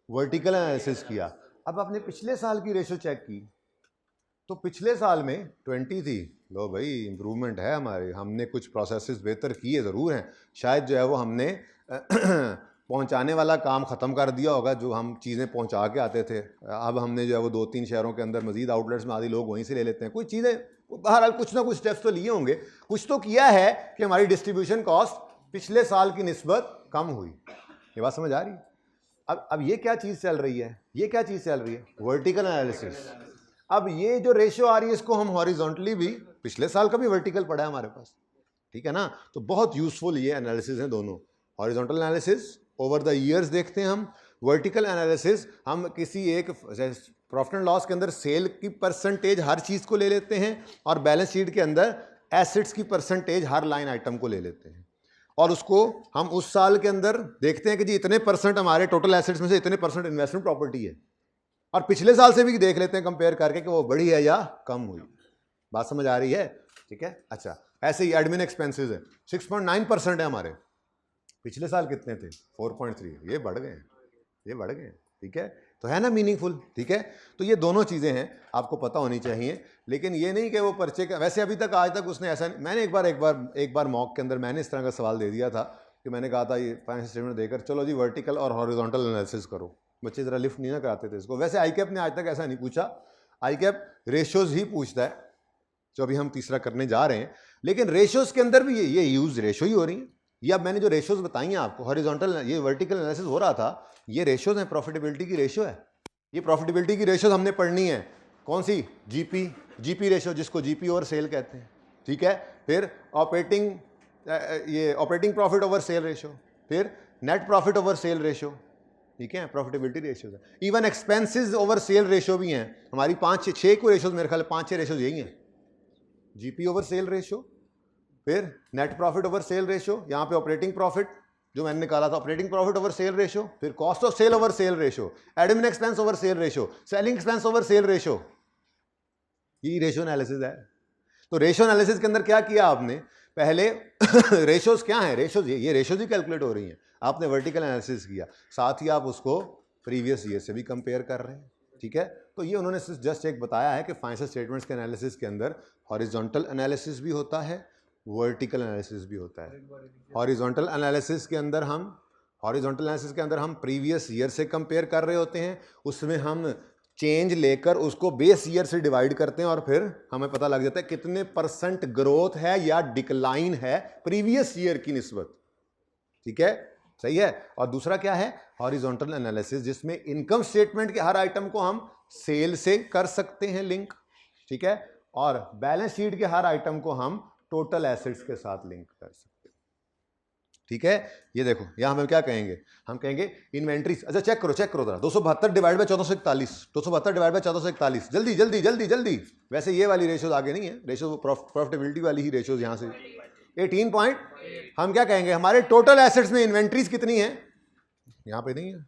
वर्टिकल एनालिसिस किया। अब आपने पिछले साल की रेशियो चेक की तो पिछले साल में 20 थी, लो भाई इंप्रूवमेंट है हमारे, हमने कुछ प्रोसेसेस बेहतर किए ज़रूर हैं, शायद जो है वो हमने पहुंचाने वाला काम ख़त्म कर दिया होगा, जो हम चीज़ें पहुंचा के आते थे, अब हमने जो है वो 2-3 शहरों के अंदर मज़ीद आउटलेट्स में आदि लोग वहीं से ले लेते हैं, कोई चीज़ें बहरहाल कुछ ना कुछ स्टेप्स तो लिए होंगे, कुछ तो किया है कि हमारी डिस्ट्रीब्यूशन कॉस्ट पिछले साल की निस्बत कम हुई। ये बात समझ आ रही है? अब ये क्या चीज़ चल रही है, ये क्या चीज़ चल रही है, वर्टिकल एनालिसिस। अब ये जो रेशियो आ रही है इसको हम हॉरिजॉन्टली भी, पिछले साल का भी वर्टिकल पड़ा है हमारे पास, ठीक है ना, तो बहुत यूजफुल ये एनालिसिस हैं दोनों। Horizontal analysis over the years देखते हैं हम, वर्टिकल एनालिसिस हम किसी एक प्रॉफिट एंड लॉस के अंदर सेल की परसेंटेज हर चीज़ को ले लेते हैं और बैलेंस शीट के अंदर एसेट्स की परसेंटेज हर लाइन आइटम को ले लेते हैं और उसको हम उस साल के अंदर देखते हैं कि जी इतने परसेंट हमारे टोटल एसेट्स में से इतने परसेंट इन्वेस्टमेंट प्रॉपर्टी है, और पिछले साल से भी देख लेते हैं कंपेयर करके कि वो बढ़ी है या कम हुई। बात समझ आ रही है? ठीक है। अच्छा, ऐसे ही एडमिन एक्सपेंसेस है 6.9% है हमारे, पिछले साल कितने थे 4.3, ये बढ़ गए, ये बढ़ गए, ठीक है, तो है ना मीनिंगफुल, ठीक है। तो ये दोनों चीज़ें हैं, आपको पता होनी चाहिए, लेकिन ये नहीं कि वो पर्चे का, वैसे अभी तक आज तक उसने ऐसा, मैंने एक बार मॉक के अंदर मैंने इस तरह का सवाल दे दिया था कि मैंने कहा था ये फाइनेंशियल स्टेटमेंट देकर चलो जी वर्टिकल और हॉरिजॉन्टल एनालिसिस करो, बच्चे ज़रा लिफ्ट नहीं ना कराते थे इसको। वैसे आईकैप ने आज तक ऐसा नहीं पूछा, आईकैप रेशियोज ही पूछता है जो अभी हम तीसरा करने जा रहे हैं, लेकिन रेशियोज के अंदर भी ये यूज रेशियो ही हो रही है। ये अब मैंने जो रेशियोज बताई हैं आपको, हॉरिजॉन्टल ये वर्टिकल एनालिसिस हो रहा था, ये रेशियोज हैं, प्रॉफिटेबिलिटी की रेशियो है, ये प्रॉफिटेबिलिटी की रेशियोज हमने पढ़नी है। कौन सी? जीपी रेशियो, जिसको जीपी ओवर सेल कहते हैं, ठीक है। फिर operating profit over sale ratio, फिर net profit over sale ratio, ठीक है, प्रॉफिटेबिलिटी रेशियोज है। Even expenses over sale ratio भी हैं हमारी, 5-6 को रेशियोज, मेरे ख्याल 5-6 रेशियोज यही हैं, जीपी ओवर सेल रेशियो, फिर net profit over sale ratio, यहाँ पे ऑपरेटिंग प्रॉफिट जो मैंने निकाला था, operating profit over sale ratio, फिर cost of sale over sale ratio, admin expense over sale ratio, selling expense over sale ratio, ये रेशियो एनालिसिस है। तो रेशियो एनालिसिस के अंदर क्या किया आपने, पहले रेशियोज क्या है, रेशियोज ये रेशियोज ही कैलकुलेट हो रही हैं, आपने वर्टिकल एनालिसिस किया, साथ ही आप उसको प्रीवियस ईयर से भी कंपेयर कर रहे हैं, ठीक है। तो ये उन्होंने जस्ट एक बताया है कि फाइनेंशियल स्टेटमेंट्स के एनालिसिस के अंदर हॉरिजॉन्टल एनालिसिस भी होता है, वर्टिकल एनालिसिस भी होता है। हॉरिजॉन्टल एनालिसिस के अंदर हम प्रीवियस ईयर से कंपेयर कर रहे होते हैं, उसमें हम चेंज लेकर उसको बेस ईयर से डिवाइड करते हैं और फिर हमें पता लग जाता है कितने परसेंट ग्रोथ है या डिक्लाइन है प्रीवियस ईयर की निस्बत, ठीक है, सही है। और दूसरा क्या है, हॉरिजॉन्टल एनालिसिस, जिसमें इनकम स्टेटमेंट के हर आइटम को हम सेल से कर सकते हैं लिंक, ठीक है, और बैलेंस शीट के हर आइटम को हम टोटल एसेट्स के साथ लिंक कर सकते हैं, ठीक है। ये देखो यहां हम क्या कहेंगे, हम कहेंगे इन्वेंट्री, अच्छा चेक करो जरा, 272 डिवाइड बाय 1441, 272 डिवाइड बाय 1441, जल्दी, वैसे ये वाली रेशियोज आगे नहीं है, रेशियो प्रॉफिटेबिलिटी वाली ही रेशियोज यहां से 18 पॉइंट, हम क्या कहेंगे हमारे टोटल एसेट्स में इन्वेंट्रीज कितनी है, यहां पे नहीं है,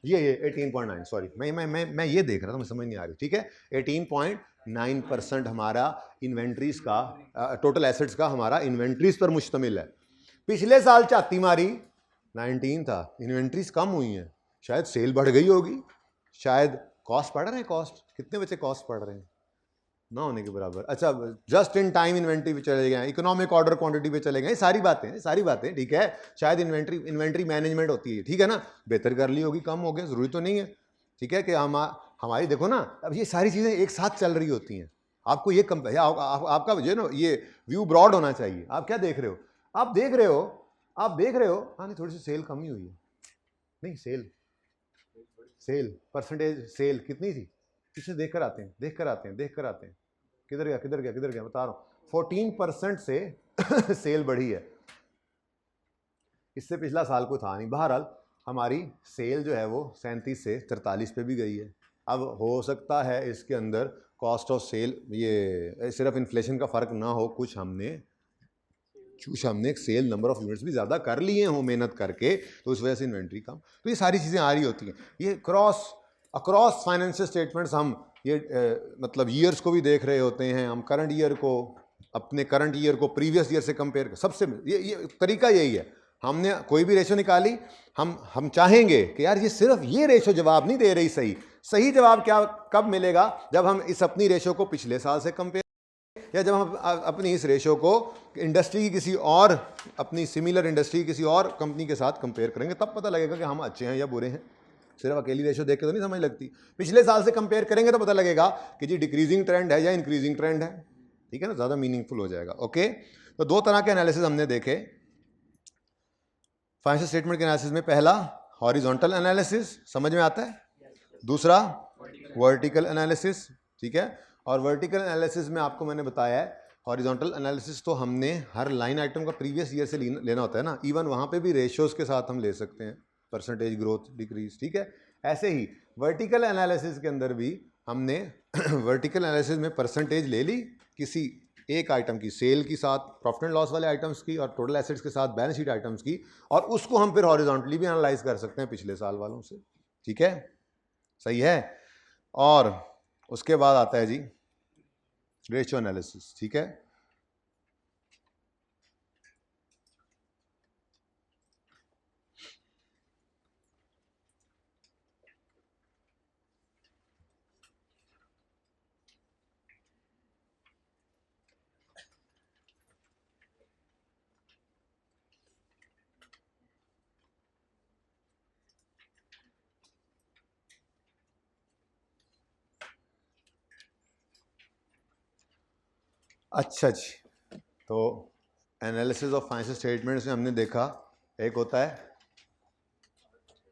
ये 18.9, सॉरी मैं ये देख रहा था, मैं समझ नहीं आ रही, ठीक है। 18.9% हमारा इन्वेंट्रीज का, टोटल एसेट्स का हमारा इन्वेंट्रीज पर मुश्तमिल है। पिछले साल चाती मारी 19 था, इन्वेंट्रीज कम हुई हैं, शायद सेल बढ़ गई होगी, शायद कॉस्ट पढ़ रहे हैं, कॉस्ट कितने बच्चे कॉस्ट पढ़ रहे हैं, ना होने के बराबर। अच्छा, जस्ट इन टाइम इन्वेंट्री पे चले गए, इकोनॉमिक ऑर्डर क्वांटिटी पे चले गए, सारी बातें ठीक है, शायद इन्वेंट्री मैनेजमेंट होती है, ठीक है ना, बेहतर कर ली होगी, कम हो गया, जरूरी तो नहीं है, ठीक है, कि हमारी देखो ना, अब ये सारी चीज़ें एक साथ चल रही होती हैं, आपको ये आपका जो ना ये व्यू ब्रॉड होना चाहिए। आप क्या देख रहे हो, आप देख रहे हो हाँ नहीं, थोड़ी सी सेल कम ही हुई है, नहीं सेल परसेंटेज सेल कितनी थी, पीछे देख कर आते हैं, किधर गया बता रहा हूँ, 14% से सेल बढ़ी है, इससे पिछला साल को था नहीं। बहरहाल हमारी सेल जो है वो 37 से 43 पे भी गई है। अब हो सकता है इसके अंदर कॉस्ट ऑफ सेल, ये सिर्फ इन्फ्लेशन का फ़र्क ना हो, कुछ हमने चूज हमने एक सेल नंबर ऑफ यूनिट्स भी ज़्यादा कर लिए हो मेहनत करके, तो इस वजह से इन्वेंट्री कम। तो ये सारी चीज़ें आ रही होती हैं। ये अक्रॉस फाइनेंशियल स्टेटमेंट्स हम ये मतलब ईयर्स को भी देख रहे होते हैं, हम करंट ईयर को अपने करंट ईयर को प्रीवियस ईयर से कंपेयर कर, सबसे ये तरीका यही है। हमने कोई भी रेशो निकाली, हम चाहेंगे कि यार ये सिर्फ ये रेशो जवाब नहीं दे रही, सही जवाब क्या कब मिलेगा, जब हम इस अपनी रेशो को पिछले साल से कंपेयर, या जब हम अपनी इस रेशो को इंडस्ट्री की किसी और, अपनी सिमिलर इंडस्ट्री किसी और कंपनी के साथ कंपेयर करेंगे, तब पता लगेगा कि हम अच्छे हैं या बुरे हैं। सिर्फ अकेली रेशो देख के तो नहीं समझ लगती। पिछले साल से कंपेयर करेंगे तो पता लगेगा कि जी डिक्रीजिंग ट्रेंड है या इंक्रीजिंग ट्रेंड है, ठीक है ना, ज़्यादा मीनिंगफुल हो जाएगा। ओके, तो दो तरह के एनालिसिस हमने देखे फाइनेंशियल स्टेटमेंट के एनालिसिस में। पहला हॉरिजॉन्टल एनालिसिस, समझ में आता है, दूसरा वर्टिकल एनालिसिस, ठीक है। और वर्टिकल एनालिसिस में आपको मैंने बताया है, हॉरिजॉन्टल एनालिसिस तो हमने हर लाइन आइटम का प्रीवियस ईयर से लेना होता है ना, इवन वहाँ पे भी रेशियोज के साथ हम ले सकते हैं, परसेंटेज ग्रोथ डिक्रीज, ठीक है। ऐसे ही वर्टिकल एनालिसिस के अंदर भी हमने वर्टिकल एनालिसिस में परसेंटेज ले ली किसी एक आइटम की, सेल की साथ प्रॉफिट एंड लॉस वाले आइटम्स की, और टोटल एसेट्स के साथ बैलेंस शीट आइटम्स की, और उसको हम फिर हॉरिजॉन्टली भी एनालाइज कर सकते हैं पिछले साल वालों से, ठीक है, सही है। और उसके बाद आता है जी रेशियो एनालिसिस, ठीक है। अच्छा जी, तो एनालिसिस ऑफ फाइनेंशियल स्टेटमेंट्स में हमने देखा, एक होता है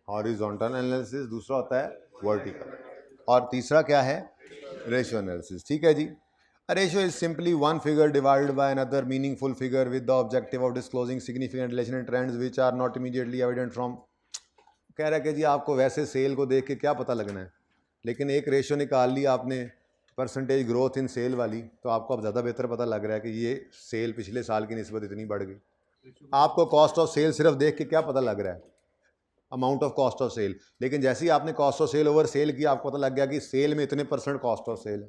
हॉरिजॉन्टल एनालिसिस, दूसरा होता है वर्टिकल, और तीसरा क्या है, रेशियो एनालिसिस, ठीक है जी। A ratio is simply one figure divided by another meaningful figure with the objective of disclosing significant relation and trends which are not immediately evident from। कह रहा है कि जी आपको वैसे सेल को देख के क्या पता लगना है, लेकिन एक रेशियो निकाल ली आपने परसेंटेज ग्रोथ इन सेल वाली, तो आपको अब ज़्यादा बेहतर पता लग रहा है कि ये सेल पिछले साल की निस्बत इतनी बढ़ गई। आपको कॉस्ट ऑफ सेल सिर्फ देख के क्या पता लग रहा है, amount of cost of sale, लेकिन जैसे ही आपने cost of sale over sale किया, आपको पता लग गया कि सेल में इतने % कॉस्ट ऑफ सेल है,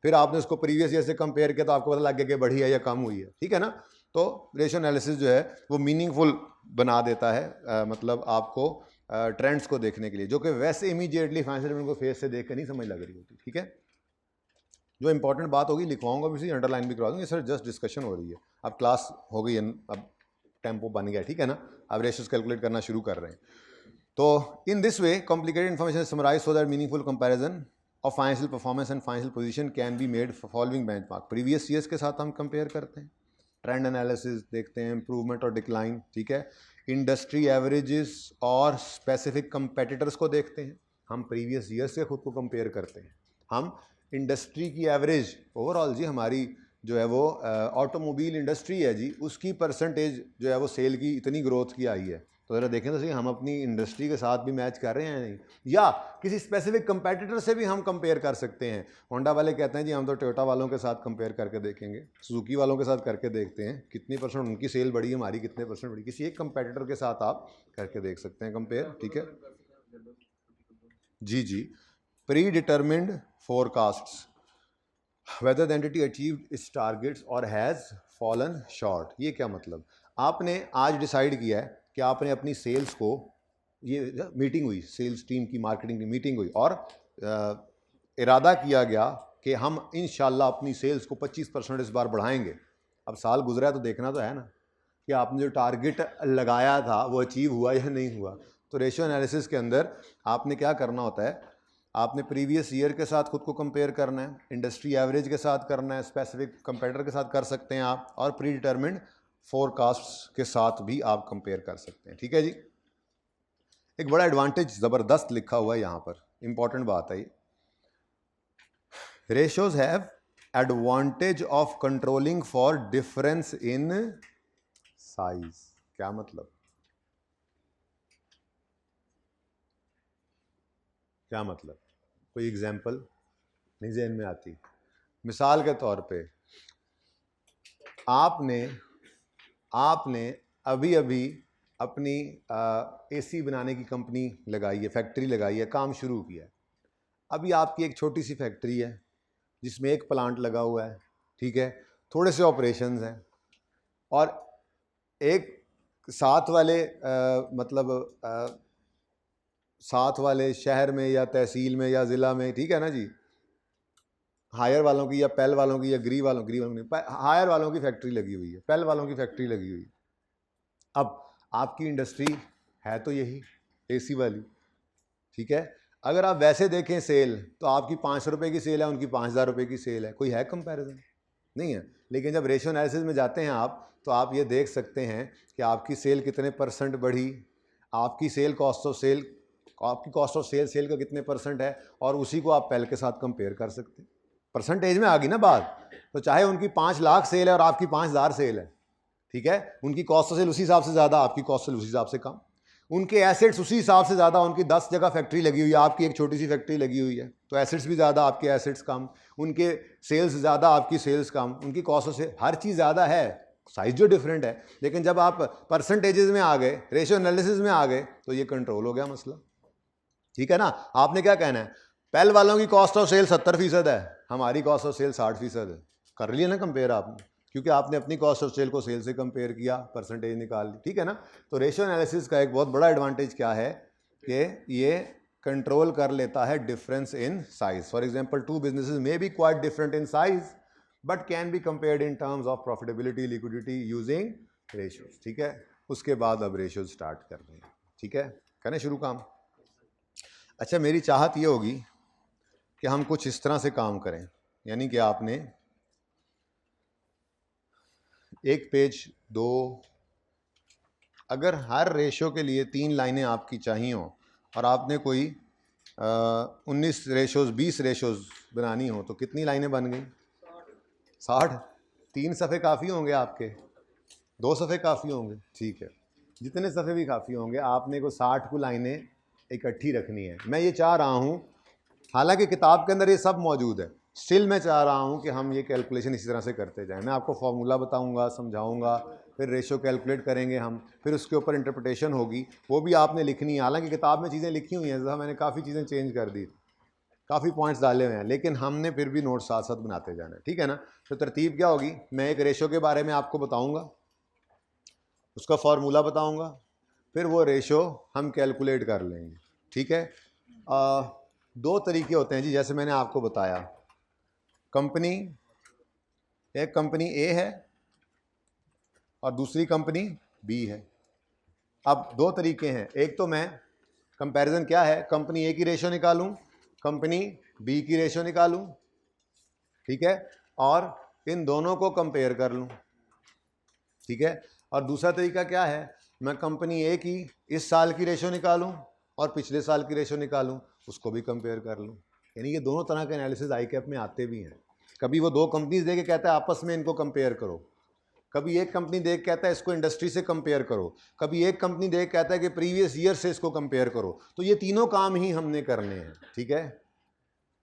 फिर आपने उसको प्रीवियस ईयर से कंपेयर किया तो आपको पता लग गया कि बढ़ी है या कम हुई है, ठीक है ना। तो रेशियो एनालिसिस जो है वो मीनिंगफुल बना देता है, मतलब आपको ट्रेंड्स को देखने के लिए, जो कि वैसे इमीडिएटली फाइनेंशियल स्टेटमेंट को फेस से देख कर नहीं समझ लग रही होती, ठीक है। जो इंपॉर्टेंट बात होगी लिखवाऊंगा भी, अंडरलाइन भी करवा दूंगी, सर जस्ट डिस्कशन हो रही है, अब क्लास हो गई है, अब टेम्पो बन गया, ठीक है ना, अब रेशियोज कैलकुलेट करना शुरू कर रहे हैं। तो in this way complicated information summarise so that meaningful comparison of financial performance and financial position can be made following benchmark. Previous years के साथ हम कंपेयर करते हैं, ट्रेंड एनालिसिस देखते हैं, इंप्रूवमेंट और डिक्लाइन, ठीक है। इंडस्ट्री एवरेजेस और स्पेसिफिक कंपेटिटर्स को देखते हैं, हम प्रीवियस ईयर से खुद को कंपेयर करते हैं। हम इंडस्ट्री की एवरेज ओवरऑल जी, हमारी जो है वो ऑटोमोबाइल इंडस्ट्री है जी, उसकी परसेंटेज जो है वो सेल की इतनी ग्रोथ की आई है, तो ज़रा देखें तो सही हम अपनी इंडस्ट्री के साथ भी मैच कर रहे हैं या नहीं, या किसी स्पेसिफिक कंपेटिटर से भी हम कंपेयर कर सकते हैं। होंडा वाले कहते हैं जी हम तो टोयोटा वालों के साथ कंपेयर करके देखेंगे, सुजुकी वालों के साथ करके देखते हैं कितनी % उनकी सेल बढ़ी, हमारी कितने % बढ़ी, किसी एक कंपेटिटर के साथ आप करके देख सकते हैं कंपेयर, ठीक है जी जी। Predetermined forecasts whether the entity achieved its targets or has fallen short। ये क्या मतलब, आपने आज डिसाइड किया है कि आपने अपनी सेल्स को, ये मीटिंग हुई सेल्स टीम की, मार्केटिंग की मीटिंग हुई, और इरादा किया गया कि हम इंशाल्लाह अपनी सेल्स को 25% इस बार बढ़ाएंगे। अब साल गुजरा है तो देखना तो है ना कि आपने जो टारगेट लगाया था वो अचीव हुआ या नहीं हुआ। तो रेशियो एनालिसिस के अंदर आपने क्या करना होता है, आपने प्रीवियस ईयर के साथ खुद को कंपेयर करना है, इंडस्ट्री एवरेज के साथ करना है, स्पेसिफिक कंपेटिटर के साथ कर सकते हैं आप, और प्री डिटर्मिन्ड फोरकास्ट के साथ भी आप कंपेयर कर सकते हैं, ठीक है जी। एक बड़ा एडवांटेज ज़बरदस्त लिखा हुआ है यहाँ पर, इंपॉर्टेंट बात है ये, ratios have advantage of controlling for difference in size. क्या मतलब, क्या मतलब, कोई एग्जाम्पल नहीं ज़हन में आती। मिसाल के तौर पे आपने आपने अभी अभी अपनी एसी बनाने की कंपनी लगाई है, फैक्ट्री लगाई है, काम शुरू किया है। अभी आपकी एक छोटी सी फैक्ट्री है जिसमें एक प्लांट लगा हुआ है, ठीक है, थोड़े से ऑपरेशंस हैं, और एक साथ वाले साथ वाले शहर में या तहसील में या ज़िला में, ठीक है ना जी, हायर वालों की या पेल वालों की या ग्री वालों की, हायर वालों की फैक्ट्री लगी हुई है, पेल वालों की फैक्ट्री लगी हुई है। अब आपकी इंडस्ट्री है तो यही एसी वाली, ठीक है। अगर आप वैसे देखें सेल, तो आपकी 500 रुपये की सेल है, उनकी 5000 रुपये की सेल है, कोई है कंपैरिजन? नहीं है। लेकिन जब रेशियो एनालिसिस में जाते हैं आप, तो आप ये देख सकते हैं कि आपकी सेल कितने परसेंट बढ़ी, आपकी सेल कॉस्ट ऑफ सेल, आपकी कॉस्ट ऑफ सेल का कितने परसेंट है, और उसी को आप पेल के साथ कंपेयर कर सकते हैं। परसेंटेज में आ गई ना बात। तो चाहे उनकी 5 लाख सेल है और आपकी 5000 सेल है, ठीक है, उनकी कॉस्ट ऑफ सेल उसी हिसाब से ज़्यादा, आपकी कॉस्ट सेल उसी हिसाब से कम, उनके एसेट्स उसी हिसाब से ज़्यादा, उनकी 10 जगह फैक्ट्री लगी हुई है, आपकी एक छोटी सी फैक्ट्री लगी हुई है, तो एसेट्स भी ज़्यादा, आपके एसेट्स कम, उनके सेल्स ज़्यादा, आपकी सेल्स कम, उनकी कॉस्ट से हर चीज़ ज़्यादा है, साइज जो डिफरेंट है। लेकिन जब आप परसेंटेजेस में आ गए, रेशियो एनालिसिस में आ गए, तो ये कंट्रोल हो गया मसला, ठीक है ना। आपने क्या कहना है, पेल वालों की कॉस्ट ऑफ सेल 70% है, हमारी कॉस्ट ऑफ सेल 60% है, कर लिया ना कंपेयर आपने, क्योंकि आपने अपनी कॉस्ट ऑफ सेल को सेल से कंपेयर किया, परसेंटेज निकाल ली, ठीक है ना। तो रेशियो एनालिसिस का एक बहुत बड़ा एडवांटेज क्या है कि ये कंट्रोल कर लेता है difference in size. For example, two businesses may be quite different in size but can be compared in terms of profitability, liquidity using ratios, ठीक है। उसके बाद अब रेशियोज स्टार्ट कर रहे हैं, ठीक है, करें शुरू काम। अच्छा, मेरी चाहत ये होगी कि हम कुछ इस तरह से काम करें, यानी कि आपने एक पेज 2, अगर हर रेशो के लिए 3 लाइनें आपकी चाहिए हो और आपने कोई 19 रेशोज़ 20 रेशोज़ बनानी हो, तो कितनी लाइनें बन गई? 60। 3 सफ़े काफ़ी होंगे आपके, 2 सफ़े काफ़ी होंगे, ठीक है, जितने सफ़े भी काफ़ी होंगे, आपने को 60 को लाइनें इकट्ठी रखनी है। मैं ये चाह रहा हूँ, हालांकि किताब के अंदर ये सब मौजूद है, स्टिल मैं चाह रहा हूँ कि हम ये कैलकुलेशन इसी तरह से करते जाएं। मैं आपको फॉर्मूला बताऊँगा, समझाऊँगा, फिर रेशो कैलकुलेट करेंगे हम, फिर उसके ऊपर इंटरप्रिटेशन होगी, वो भी आपने लिखनी है। हालांकि किताब में चीज़ें लिखी हुई हैं, जैसा मैंने काफ़ी चीज़ें चेंज कर दी, काफ़ी पॉइंट्स डाले हुए हैं, लेकिन हमने फिर भी नोट साथ साथ बनाते जाना है, ठीक है ना। तो तरतीब क्या होगी, मैं एक रेशो के बारे में आपको बताऊँगा, उसका फार्मूला बताऊँगा, फिर वो रेशो हम कैलकुलेट कर लेंगे, ठीक है। 2 तरीके होते हैं जी, जैसे मैंने आपको बताया, कंपनी, एक कंपनी ए है और दूसरी कंपनी बी है। अब 2 तरीके हैं, एक तो मैं कंपैरिजन क्या है, कंपनी ए की रेशो निकालूं, कंपनी बी की रेशो निकालूं, ठीक है, और इन दोनों को कंपेयर कर लूं, ठीक है। और दूसरा तरीका क्या है, मैं कंपनी ए की इस साल की रेशो निकालूं और पिछले साल की रेशो निकालूं, उसको भी कंपेयर कर लूं। यानी ये दोनों तरह के एनालिसिस आईकैप में आते भी हैं। कभी वो 2 कंपनीज दे के कहता है आपस में इनको कंपेयर करो, कभी एक कंपनी देख कहता है इसको इंडस्ट्री से कंपेयर करो, कभी एक कंपनी देख कहता है कि प्रीवियस ईयर से इसको कंपेयर करो। तो ये तीनों काम ही हमने करने हैं, ठीक है।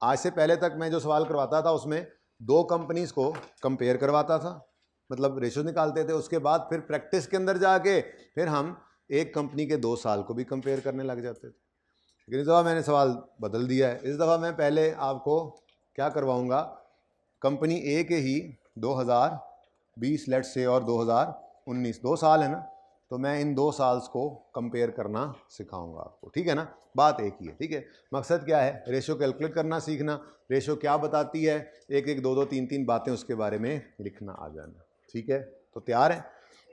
आज से पहले तक मैं जो सवाल करवाता था उसमें 2 कंपनीज को कंपेयर करवाता था, मतलब रेशो निकालते थे, उसके बाद फिर प्रैक्टिस के अंदर जाके फिर हम एक कंपनी के 2 साल को भी कंपेयर करने लग जाते थे। लेकिन इस दफ़ा मैंने सवाल बदल दिया है, इस दफ़ा मैं पहले आपको क्या करवाऊँगा, कंपनी ए के ही 2020 लेट्स से और 2019 2 साल है ना, तो मैं इन 2 साल्स को कंपेयर करना सिखाऊंगा आपको, ठीक है ना। बात एक ही है, ठीक है। मकसद क्या है, रेशो कैलकुलेट करना सीखना, रेशो क्या बताती है, एक एक 2 2 3 3 बातें उसके बारे में लिखना आ जाना, ठीक है। तो तैयार है,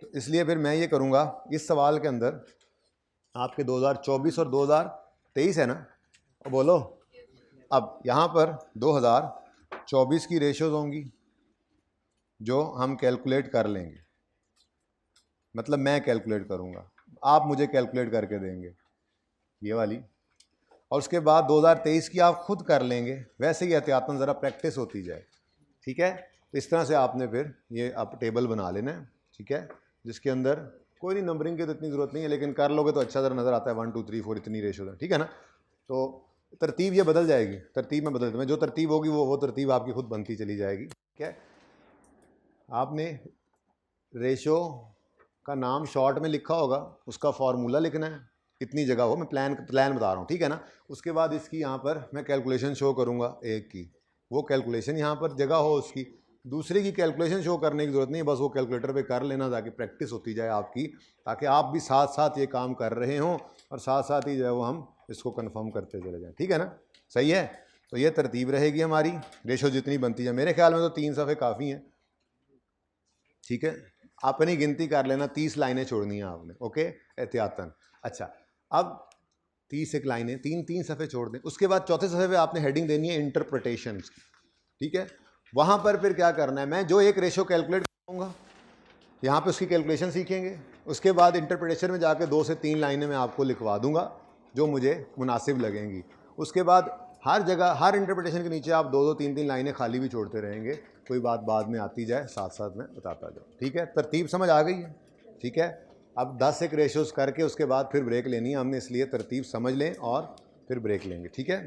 तो इसलिए फिर मैं ये करूँगा, इस सवाल के अंदर आपके 2024 और 2023 है ना, बोलो। अब यहाँ पर 2024 की रेशोज़ होंगी जो हम कैलकुलेट कर लेंगे, मतलब मैं कैलकुलेट करूँगा, आप मुझे कैलकुलेट करके देंगे ये वाली, और उसके बाद 2023 की आप खुद कर लेंगे, वैसे ही एहतियातन ज़रा प्रैक्टिस होती जाए, ठीक है। तो इस तरह से आपने फिर ये आप टेबल बना लेना है, ठीक है, जिसके अंदर कोई नहीं, नंबरिंग की तो इतनी ज़रूरत नहीं है, लेकिन कर लोगे तो अच्छा ज़रा नज़र आता है, 1 2 3 4 इतनी रेशो है, ठीक है ना। तो तरतीब ये बदल जाएगी, तरतीब में बदल देता, जो तरतीब होगी वो तरतीब आपकी खुद बनती चली जाएगी, ठीक है। आपने रेशो का नाम शॉर्ट में लिखा होगा, उसका फॉर्मूला लिखना है, इतनी जगह हो, मैं प्लान बता रहा हूँ, ठीक है ना। उसके बाद इसकी यहाँ पर मैं कैलकुलेशन शो करूँगा एक की, वो कैलकुलेशन यहाँ पर जगह हो उसकी। दूसरे की कैलकुलेशन शो करने की ज़रूरत नहीं, बस वो कैलकुलेटर पे कर लेना ताकि प्रैक्टिस होती जाए आपकी, ताकि आप भी साथ साथ ये काम कर रहे हों और साथ साथ ही जो है वो हम इसको कंफर्म करते चले जाएं, ठीक है ना। सही है, तो ये तरतीब रहेगी हमारी, रेशो जितनी बनती है। मेरे ख्याल में तो 3 सफ़े काफ़ी हैं, ठीक है। अपनी गिनती कर लेना, 30 लाइनें छोड़नी है आपने, ओके, एहतियातन। अच्छा, अब 30 एक लाइनें, 3 सफ़े छोड़ दें। उसके बाद चौथे सफ़े पे आपने हेडिंग देनी है इंटरप्रिटेशंस की, ठीक है। वहाँ पर फिर क्या करना है, मैं जो एक रेशो कैलकुलेट करूँगा, यहाँ पे उसकी कैलकुलेशन सीखेंगे। उसके बाद इंटरप्रिटेशन में जाके 2 से 3 लाइनें मैं आपको लिखवा दूंगा जो मुझे मुनासिब लगेंगी। उसके बाद हर जगह, हर इंटरप्रिटेशन के नीचे आप 2-2, 3-3 लाइनें खाली भी छोड़ते रहेंगे, कोई बात बाद में आती जाए, साथ साथ में बताता जाऊँ, ठीक है। तरतीब समझ आ गई है, ठीक है। अब 10 एक रेशोज़ करके उसके बाद फिर ब्रेक लेनी है हमने, इसलिए तरतीब समझ लें और फिर ब्रेक लेंगे, ठीक है।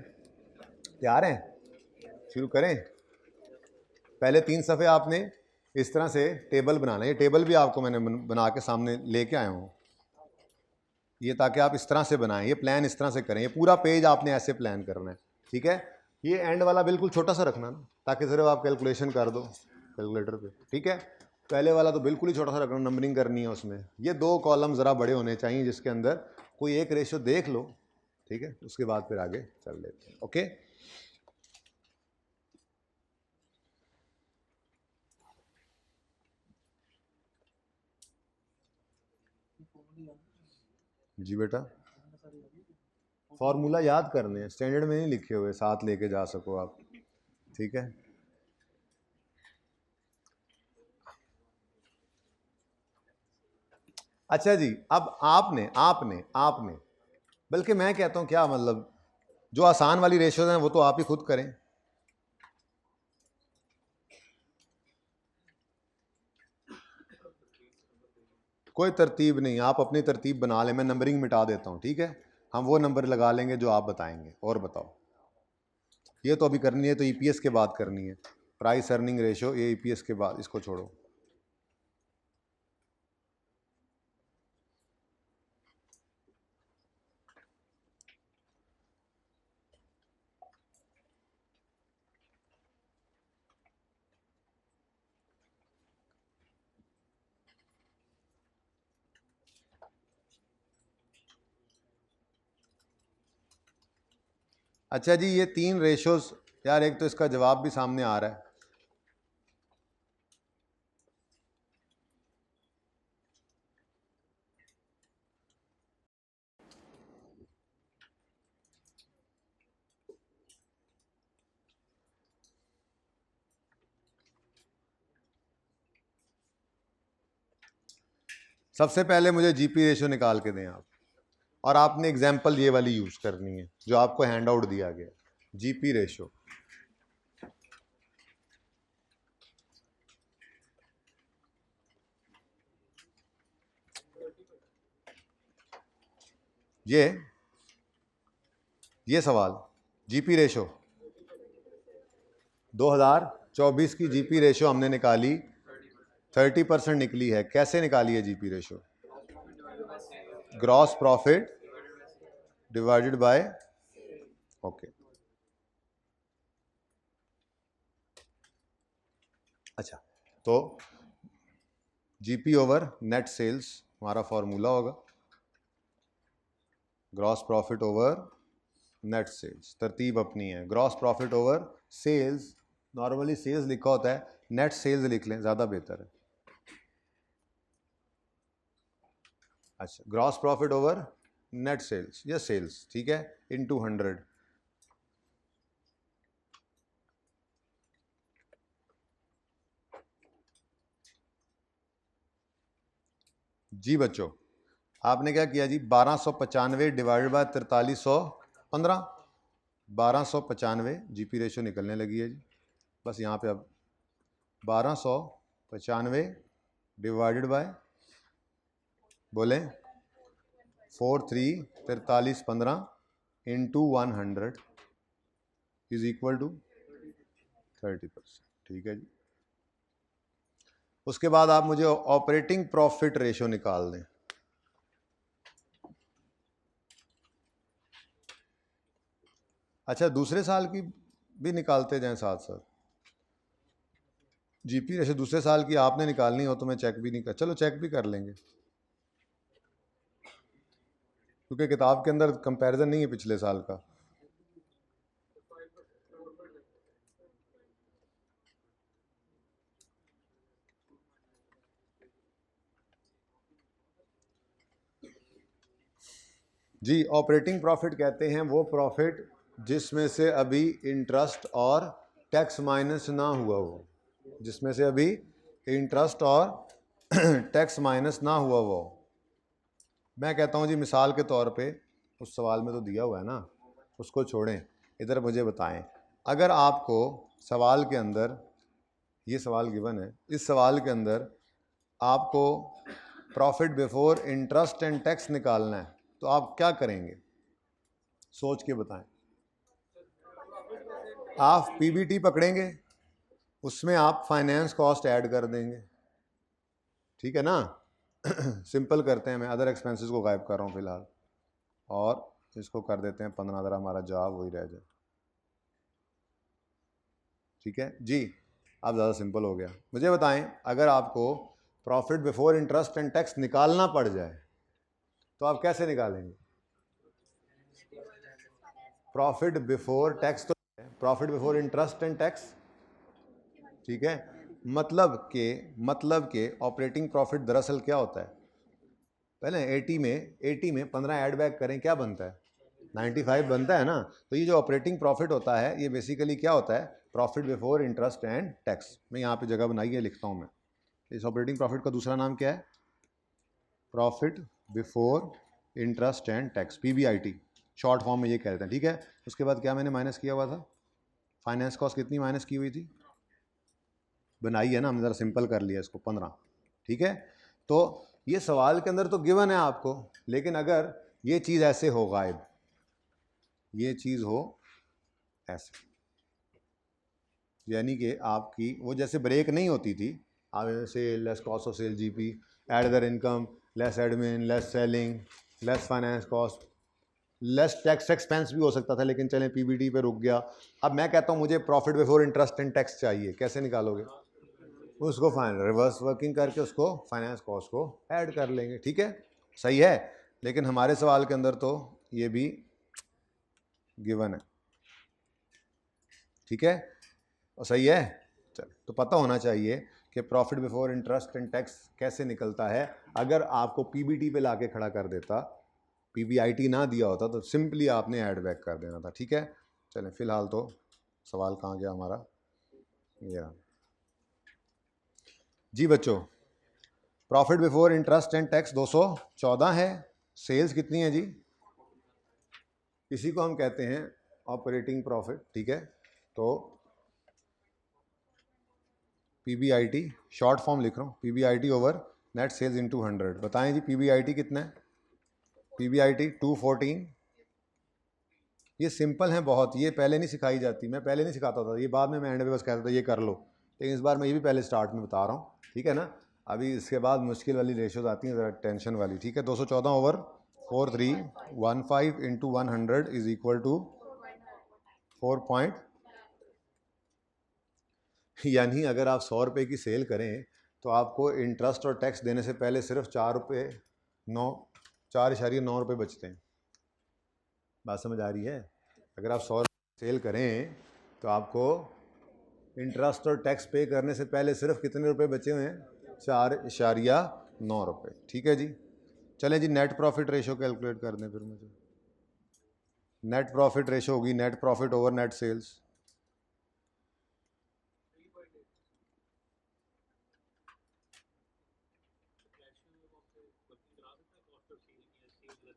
तैयार हैं, शुरू करें। पहले 3 सफ़े आपने इस तरह से टेबल बनाना है। ये टेबल भी आपको मैंने बना के सामने लेके आया हूँ, ये ताकि आप इस तरह से बनाएं, ये प्लान इस तरह से करें। ये पूरा पेज आपने ऐसे प्लान करना है, ठीक है। ये एंड वाला बिल्कुल छोटा सा रखना ना, ताकि सिर्फ आप कैलकुलेशन कर दो कैलकुलेटर पे, ठीक है। पहले वाला तो बिल्कुल ही छोटा सा रखना, नंबरिंग करनी है उसमें। ये 2 कॉलम ज़रा बड़े होने चाहिए जिसके अंदर कोई एक रेशो देख लो, ठीक है। उसके बाद फिर आगे चल लेते हैं, ओके। जी बेटा, फॉर्मूला याद करने हैं, स्टैंडर्ड में नहीं लिखे हुए, साथ लेके जा सको आप, ठीक है। अच्छा जी, अब आपने आपने आपने बल्कि मैं कहता हूं क्या मतलब, जो आसान वाली रेशियोज हैं वो तो आप ही खुद करें। कोई तरतीब नहीं, आप अपनी तरतीब बना लें, मैं नंबरिंग मिटा देता हूं, ठीक है। हम वो नंबर लगा लेंगे जो आप बताएंगे। और बताओ, ये तो अभी करनी है, तो ईपीएस के बाद करनी है, प्राइस अर्निंग रेशो, ये ईपीएस के बाद, इसको छोड़ो। अच्छा जी, ये 3 रेशोज, यार एक तो इसका जवाब भी सामने आ रहा है। सबसे पहले मुझे जीपी रेशो निकाल के दें आप, और आपने एग्जाम्पल ये वाली यूज करनी है जो आपको हैंड आउट दिया गया, जीपी रेशो। ये सवाल, जीपी रेशो 2024 की जीपी रेशो हमने निकाली, 30% निकली है। कैसे निकाली है GP ratio? Gross profit divided by, okay. अच्छा, तो जीपी ओवर नेट सेल्स हमारा फॉर्मूला होगा, gross profit over net sales. तरतीब अपनी है, gross profit over sales, normally sales लिखा होता है, नेट सेल्स लिख लें, ज़्यादा बेहतर है। अच्छा, gross profit over net sales या सेल्स, ठीक है, इनटू 100। जी बच्चों, आपने क्या किया जी, 1295 डिवाइडेड बाय 4315, 1295 जीपी रेशो निकलने लगी है जी। बस यहाँ पे अब 1295 डिवाइडेड बाय, बोलें 4315 इंटू 100 इज इक्वल टू 30%, ठीक है जी। उसके बाद आप मुझे ऑपरेटिंग प्रॉफिट रेशो निकाल दें। अच्छा, दूसरे साल की भी निकालते जाएं साथ साथ। जीपी रेशो दूसरे साल की आपने निकालनी हो तो मैं चेक भी नहीं कर, चलो चेक भी कर लेंगे, क्योंकि किताब के अंदर कंपैरिजन नहीं है पिछले साल का। जी, ऑपरेटिंग प्रॉफिट कहते हैं वो प्रॉफिट जिसमें से अभी इंटरेस्ट और टैक्स माइनस ना हुआ हो, जिसमें से अभी इंटरेस्ट और टैक्स माइनस ना हुआ हो। मैं कहता हूँ जी, मिसाल के तौर पे उस सवाल में तो दिया हुआ है ना, उसको छोड़ें, इधर मुझे बताएं, अगर आपको सवाल के अंदर, ये सवाल गिवन है, इस सवाल के अंदर आपको profit before interest and tax निकालना है तो आप क्या करेंगे? सोच के बताएं। आप पीबीटी पकड़ेंगे, उसमें आप फाइनेंस कॉस्ट ऐड कर देंगे, ठीक है ना। सिंपल करते हैं, मैं अदर एक्सपेंसेस को गायब कर रहा हूँ फिलहाल, और इसको कर देते हैं 15, ज़रा हमारा जवाब वही रह जाए, ठीक है जी। अब ज़्यादा सिंपल हो गया। मुझे बताएं, अगर आपको profit before interest and tax निकालना पड़ जाए तो आप कैसे निकालेंगे? प्रॉफिट बिफोर टैक्स तो profit before interest and tax, ठीक है। मतलब के ऑपरेटिंग प्रॉफिट दरअसल क्या होता है? पहले 80 में 15 ऐड बैक करें, क्या बनता है? 95 बनता है ना। तो ये जो ऑपरेटिंग प्रॉफिट होता है ये बेसिकली क्या होता है? Profit before interest and tax. मैं यहाँ पे जगह बनाई है, लिखता हूँ मैं। इस ऑपरेटिंग प्रॉफिट का दूसरा नाम क्या है? Profit before interest and tax, PBIT short form में ये कहते हैं, ठीक है। उसके बाद क्या मैंने माइनस किया हुआ था? फाइनेंस कॉस्ट कितनी माइनस की हुई थी? बनाई है ना, हमने ज़रा सिंपल कर लिया इसको, 15, ठीक है। तो ये सवाल के अंदर तो गिवन है आपको, लेकिन अगर ये चीज़ ऐसे हो गायब, ये चीज़ हो ऐसे, यानी कि आपकी वो जैसे ब्रेक नहीं होती थी, आप sale less cost of sale GP add other income less admin less selling less finance cost less tax expense भी हो सकता था, लेकिन चलें पीबीटी पे रुक गया। अब मैं कहता हूँ मुझे profit before interest and tax चाहिए, कैसे निकालोगे? उसको फाइन रिवर्स वर्किंग करके उसको फाइनेंस कॉस्ट को ऐड कर लेंगे, ठीक है, सही है। लेकिन हमारे सवाल के अंदर तो ये भी गिवन है, ठीक है, और सही है। चल, तो पता होना चाहिए कि profit before interest and tax कैसे निकलता है। अगर आपको पीबीटी पे लाके खड़ा कर देता, पीबीआईटी ना दिया होता, तो सिंपली आपने ऐड बैक कर देना था, ठीक है। चलें, फिलहाल तो सवाल कहाँ गया हमारा, ये रहा जी बच्चों। Profit before interest and tax 214 है। सेल्स कितनी है जी? इसी को हम कहते हैं ऑपरेटिंग प्रॉफिट, ठीक है। तो पीबीआईटी शॉर्ट फॉर्म लिख रहा हूँ, PBIT over net sales into 100। बताएं जी पीबीआईटी कितना है? पीबीआईटी 214। ये सिंपल है बहुत, ये पहले नहीं सिखाई जाती, मैं पहले नहीं सिखाता था, ये बाद में मैं एंड में बस कहता था ये कर लो, लेकिन इस बार मैं ये भी पहले स्टार्ट में बता रहा हूँ, ठीक है ना। अभी इसके बाद मुश्किल वाली रेशोज आती हैं, ज़रा टेंशन वाली, ठीक है। 214 over 4315 into 100 is equal to 4 यानी अगर आप 100 रुपये की सेल करें तो आपको इंटरेस्ट और टैक्स देने से पहले सिर्फ 4.9 रुपये बचते हैं। बात समझ आ रही है? अगर आप 100 सेल करें तो आपको इंटरेस्ट और टैक्स पे करने से पहले सिर्फ कितने रुपए बचे हुए हैं? 4.9 रुपये, ठीक है जी। चलें जी, नेट प्रॉफिट रेशो कैलकुलेट कर दें फिर मुझे। नेट प्रॉफिट रेशो होगी net profit over net sales.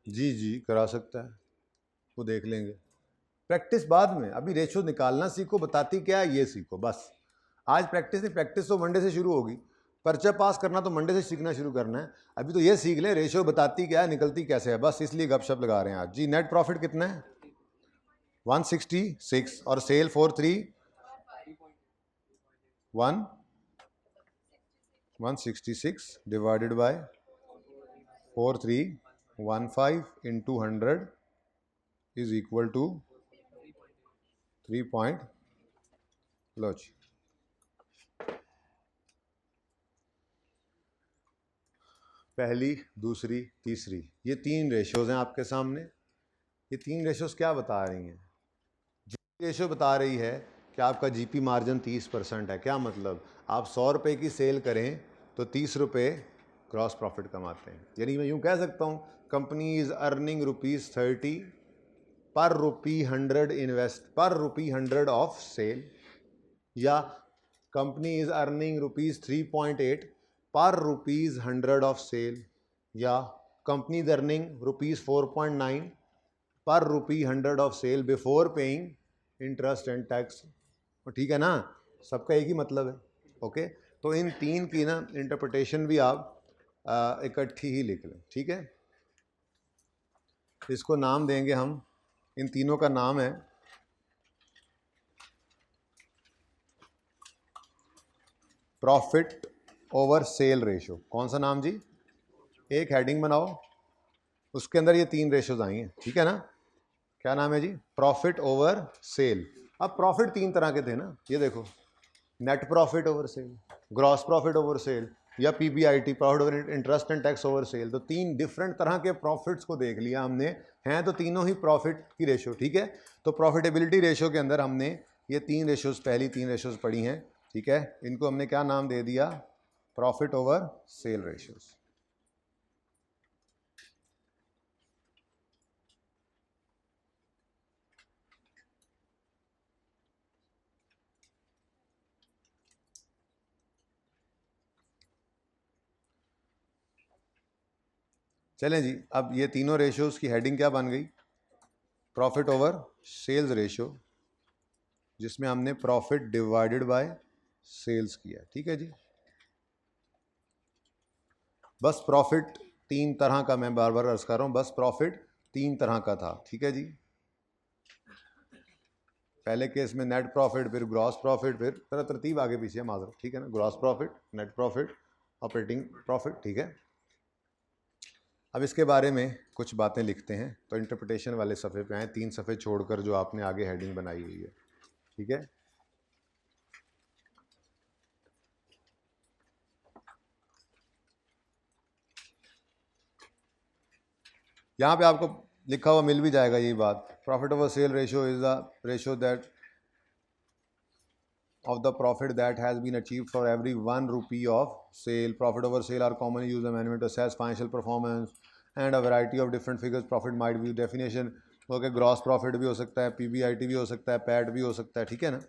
जी जी करा सकता है, वो देख लेंगे, प्रैक्टिस बाद में। अभी रेशो निकालना सीखो, बताती क्या है ये सीखो बस। आज प्रैक्टिस नहीं, प्रैक्टिस तो मंडे से शुरू होगी, पर्चा पास करना तो मंडे से सीखना शुरू करना है। अभी तो ये सीख ले रेशो बताती क्या है, निकलती कैसे है, बस इसलिए गपशप लगा रहे हैं आज जी। नेट प्रॉफिट कितना है? 166 और sale 431 166 divided by 4315 into 100 is equal to 3 point, लो जी। पहली, दूसरी, तीसरी, ये 3 रेशोज़ हैं आपके सामने। ये 3 रेशोज़ क्या बता रही हैं? जीपी रेशो बता रही है कि आपका जीपी मार्जिन 30% है। क्या मतलब? आप 100 रुपये की सेल करें तो 30 रुपये क्रॉस प्रॉफिट कमाते हैं। यानी मैं यूँ कह सकता हूँ, कंपनी इज़ अर्निंग ₹30 पर rupee 100 invest, per rupee 100 of sale, या company is earning ₹3.8 per rupees 100 of sale, या company is earning ₹4.9 per rupee 100 of sale before paying interest and tax. ठीक है ना, सबका एक ही मतलब है। ओके, तो इन 3 की ना इंटरप्रिटेशन भी आप इकट्ठी ही लिख लें। ठीक है, इसको नाम देंगे हम, इन तीनों का नाम है प्रॉफिट ओवर सेल रेशो। कौन सा नाम जी? एक हेडिंग बनाओ, उसके अंदर ये 3 रेशोज आई हैं। ठीक है ना, क्या नाम है जी? Profit over sale. अब प्रॉफिट 3 तरह के थे ना, ये देखो, net profit over sale, gross profit over sale, या PBIT, profit over interest and tax over sale. तो 3 डिफरेंट तरह के प्रॉफिट्स को देख लिया हमने, हैं तो तीनों ही प्रॉफिट की रेशो। ठीक है, तो प्रॉफिटेबिलिटी रेशो के अंदर हमने ये 3 रेशोज, पहली 3 रेशोज पढ़ी हैं। ठीक है, इनको हमने क्या नाम दे दिया? Profit over cell ratios. चलें जी, अब ये तीनों रेशोज़ की हेडिंग क्या बन गई? प्रॉफिट ओवर सेल्स रेशो, जिसमें हमने प्रॉफिट डिवाइडेड बाय सेल्स किया। ठीक है जी, बस प्रॉफिट 3 तरह का, मैं बार बार अर्ज कर रहा हूँ, बस प्रॉफिट 3 तरह का था। ठीक है जी, पहले केस में नेट प्रॉफिट, फिर ग्रॉस प्रॉफिट, फिर तरतीब आगे पीछे माजर। ठीक है ना, gross profit, net profit, operating profit. ठीक है, अब इसके बारे में कुछ बातें लिखते हैं। तो इंटरप्रिटेशन वाले सफ़े पे आए, 3 सफ़े छोड़कर जो आपने आगे हेडिंग बनाई हुई है। ठीक है, यहाँ पे आपको लिखा हुआ मिल भी जाएगा यही बात। Profit over sale ratio is the ratio that of the profit that has been achieved for every 1 rupee of sale. Profit over sale are commonly used in management to assess financial performance and a variety of different figures. Profit might be definition, okay, gross profit भी हो सकता है, पीबीआईटी भी हो सकता है, पैट भी हो सकता है। ठीक है ना,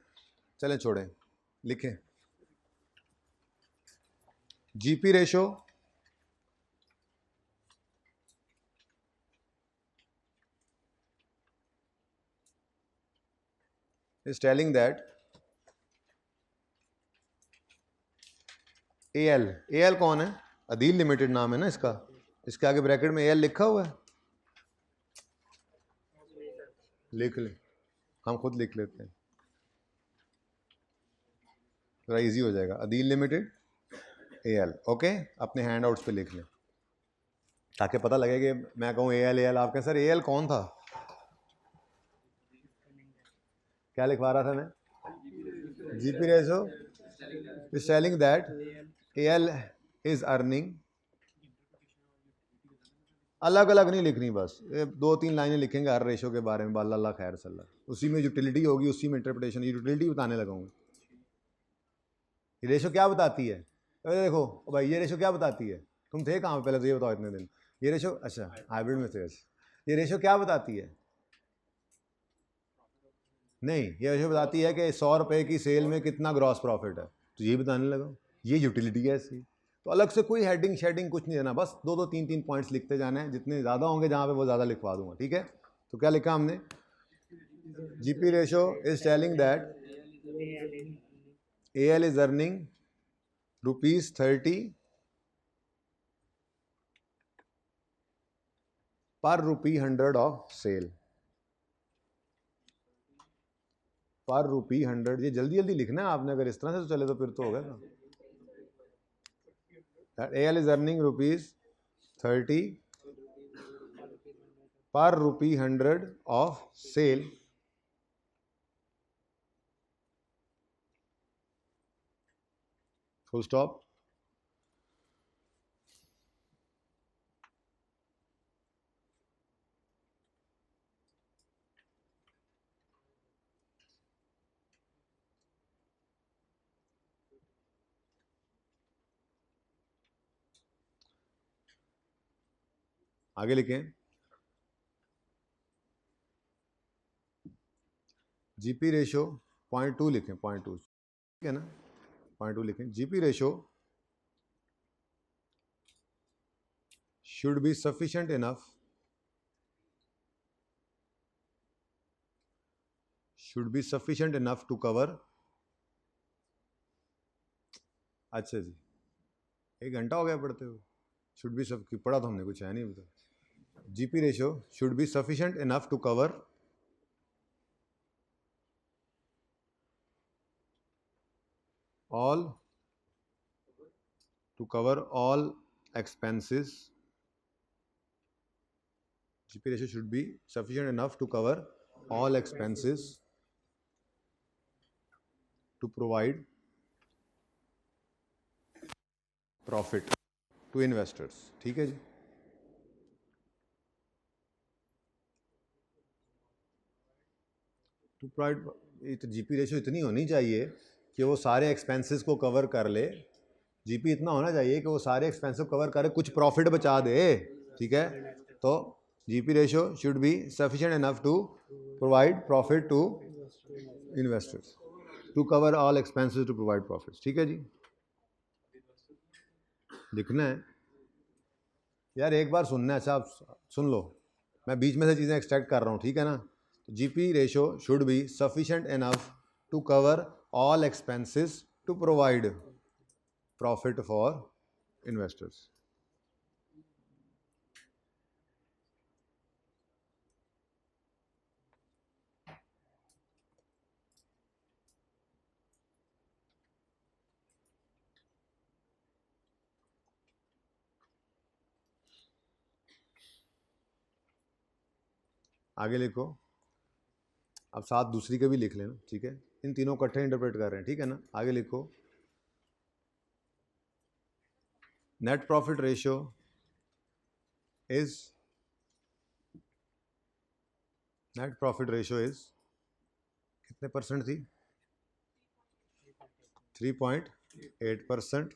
चलें छोड़ें, लिखें। GP ratio is telling that AL कौन है? अदील लिमिटेड नाम है ना इसका, इसके आगे ब्रैकेट में AL लिखा हुआ है, लिख ले, हम खुद लिख लेते हैं, थोड़ा इजी हो जाएगा। अदील लिमिटेड AL, ओके, अपने हैंड आउट्स पे लिख लें ताकि पता लगे कि मैं कहूँ AL, आप कहें सर AL कौन था? क्या लिखवा रहा था मैं? GP ratio is telling that AL is earning, अलग अलग नहीं लिखनी, बस 2-3 लाइनें लिखेंगे हर रेशो के बारे में, अल्लाह खैर सल्ला, उसी में यूटिलिटी होगी, उसी में इंटरप्रिटेशन। यूटिलिटी बताने लगाऊंगा। ये रेशो क्या बताती है? अरे देखो भाई, ये रेशो क्या बताती है? तुम थे कहाँ पहले तो ये बताओ इतने दिन। ये रेशो, अच्छा हाइब्रिड में थे। ये रेशो क्या बताती है? नहीं, ये रेशो बताती है कि 100 रुपये की सेल में कितना ग्रॉस प्रॉफिट है, तो ये बताने लगा। ये यूटिलिटी है ऐसी। तो अलग से कोई हेडिंग शेडिंग कुछ नहीं देना, बस 2-2 3-3 पॉइंट्स लिखते जाना है, जितने ज़्यादा होंगे जहाँ पे वो ज़्यादा लिखवा दूंगा। ठीक है, तो क्या लिखा हमने? GP ratio is telling that AL is earning ₹30 पर रुपी 100 ऑफ सेल, पर रुपी 100। ये जल्दी जल्दी लिखना है आपने, अगर इस तरह से तो चले तो फिर तो हो गया ना। that AL is earning rupees 30 per rupee 100 of sale. Full stop. आगे लिखें, जीपी रेशो 0.2 लिखें, 0.2, ठीक है ना, 0.2 लिखें. GP ratio should be sufficient enough to cover. अच्छा जी, 1 घंटा हो गया पढ़ते हुए. शुड बी सब पढ़ा तो हमने, कुछ है नहीं बता. GP ratio should be sufficient enough to cover all expenses. GP ratio should be sufficient enough to cover all expenses to provide profit to investors. ठीक है जी. टू प्रोवाइड, जीपी रेशियो इतनी होनी चाहिए कि वो सारे एक्सपेंसेस को कवर कर ले. जीपी इतना होना चाहिए कि वो सारे एक्सपेंसेस को कवर करे, कुछ प्रॉफिट बचा दे. ठीक है, तो GP ratio should be sufficient enough to provide profit to investors, to cover all expenses to provide profits. ठीक है जी, लिखना है यार, एक बार सुनना है. अच्छा आप सुन लो, मैं बीच में से चीज़ें एक्सट्रैक्ट कर रहा हूँ. ठीक है ना. GP ratio should be sufficient enough to cover all expenses to provide profit for investors. आगे लिखो, अब साथ दूसरी के भी लिख लेना. ठीक है, इन तीनों को इकट्ठे इंटरप्रेट कर रहे हैं. ठीक है ना. आगे लिखो, नेट प्रॉफिट रेशियो इज कितने परसेंट थी? 3.8%.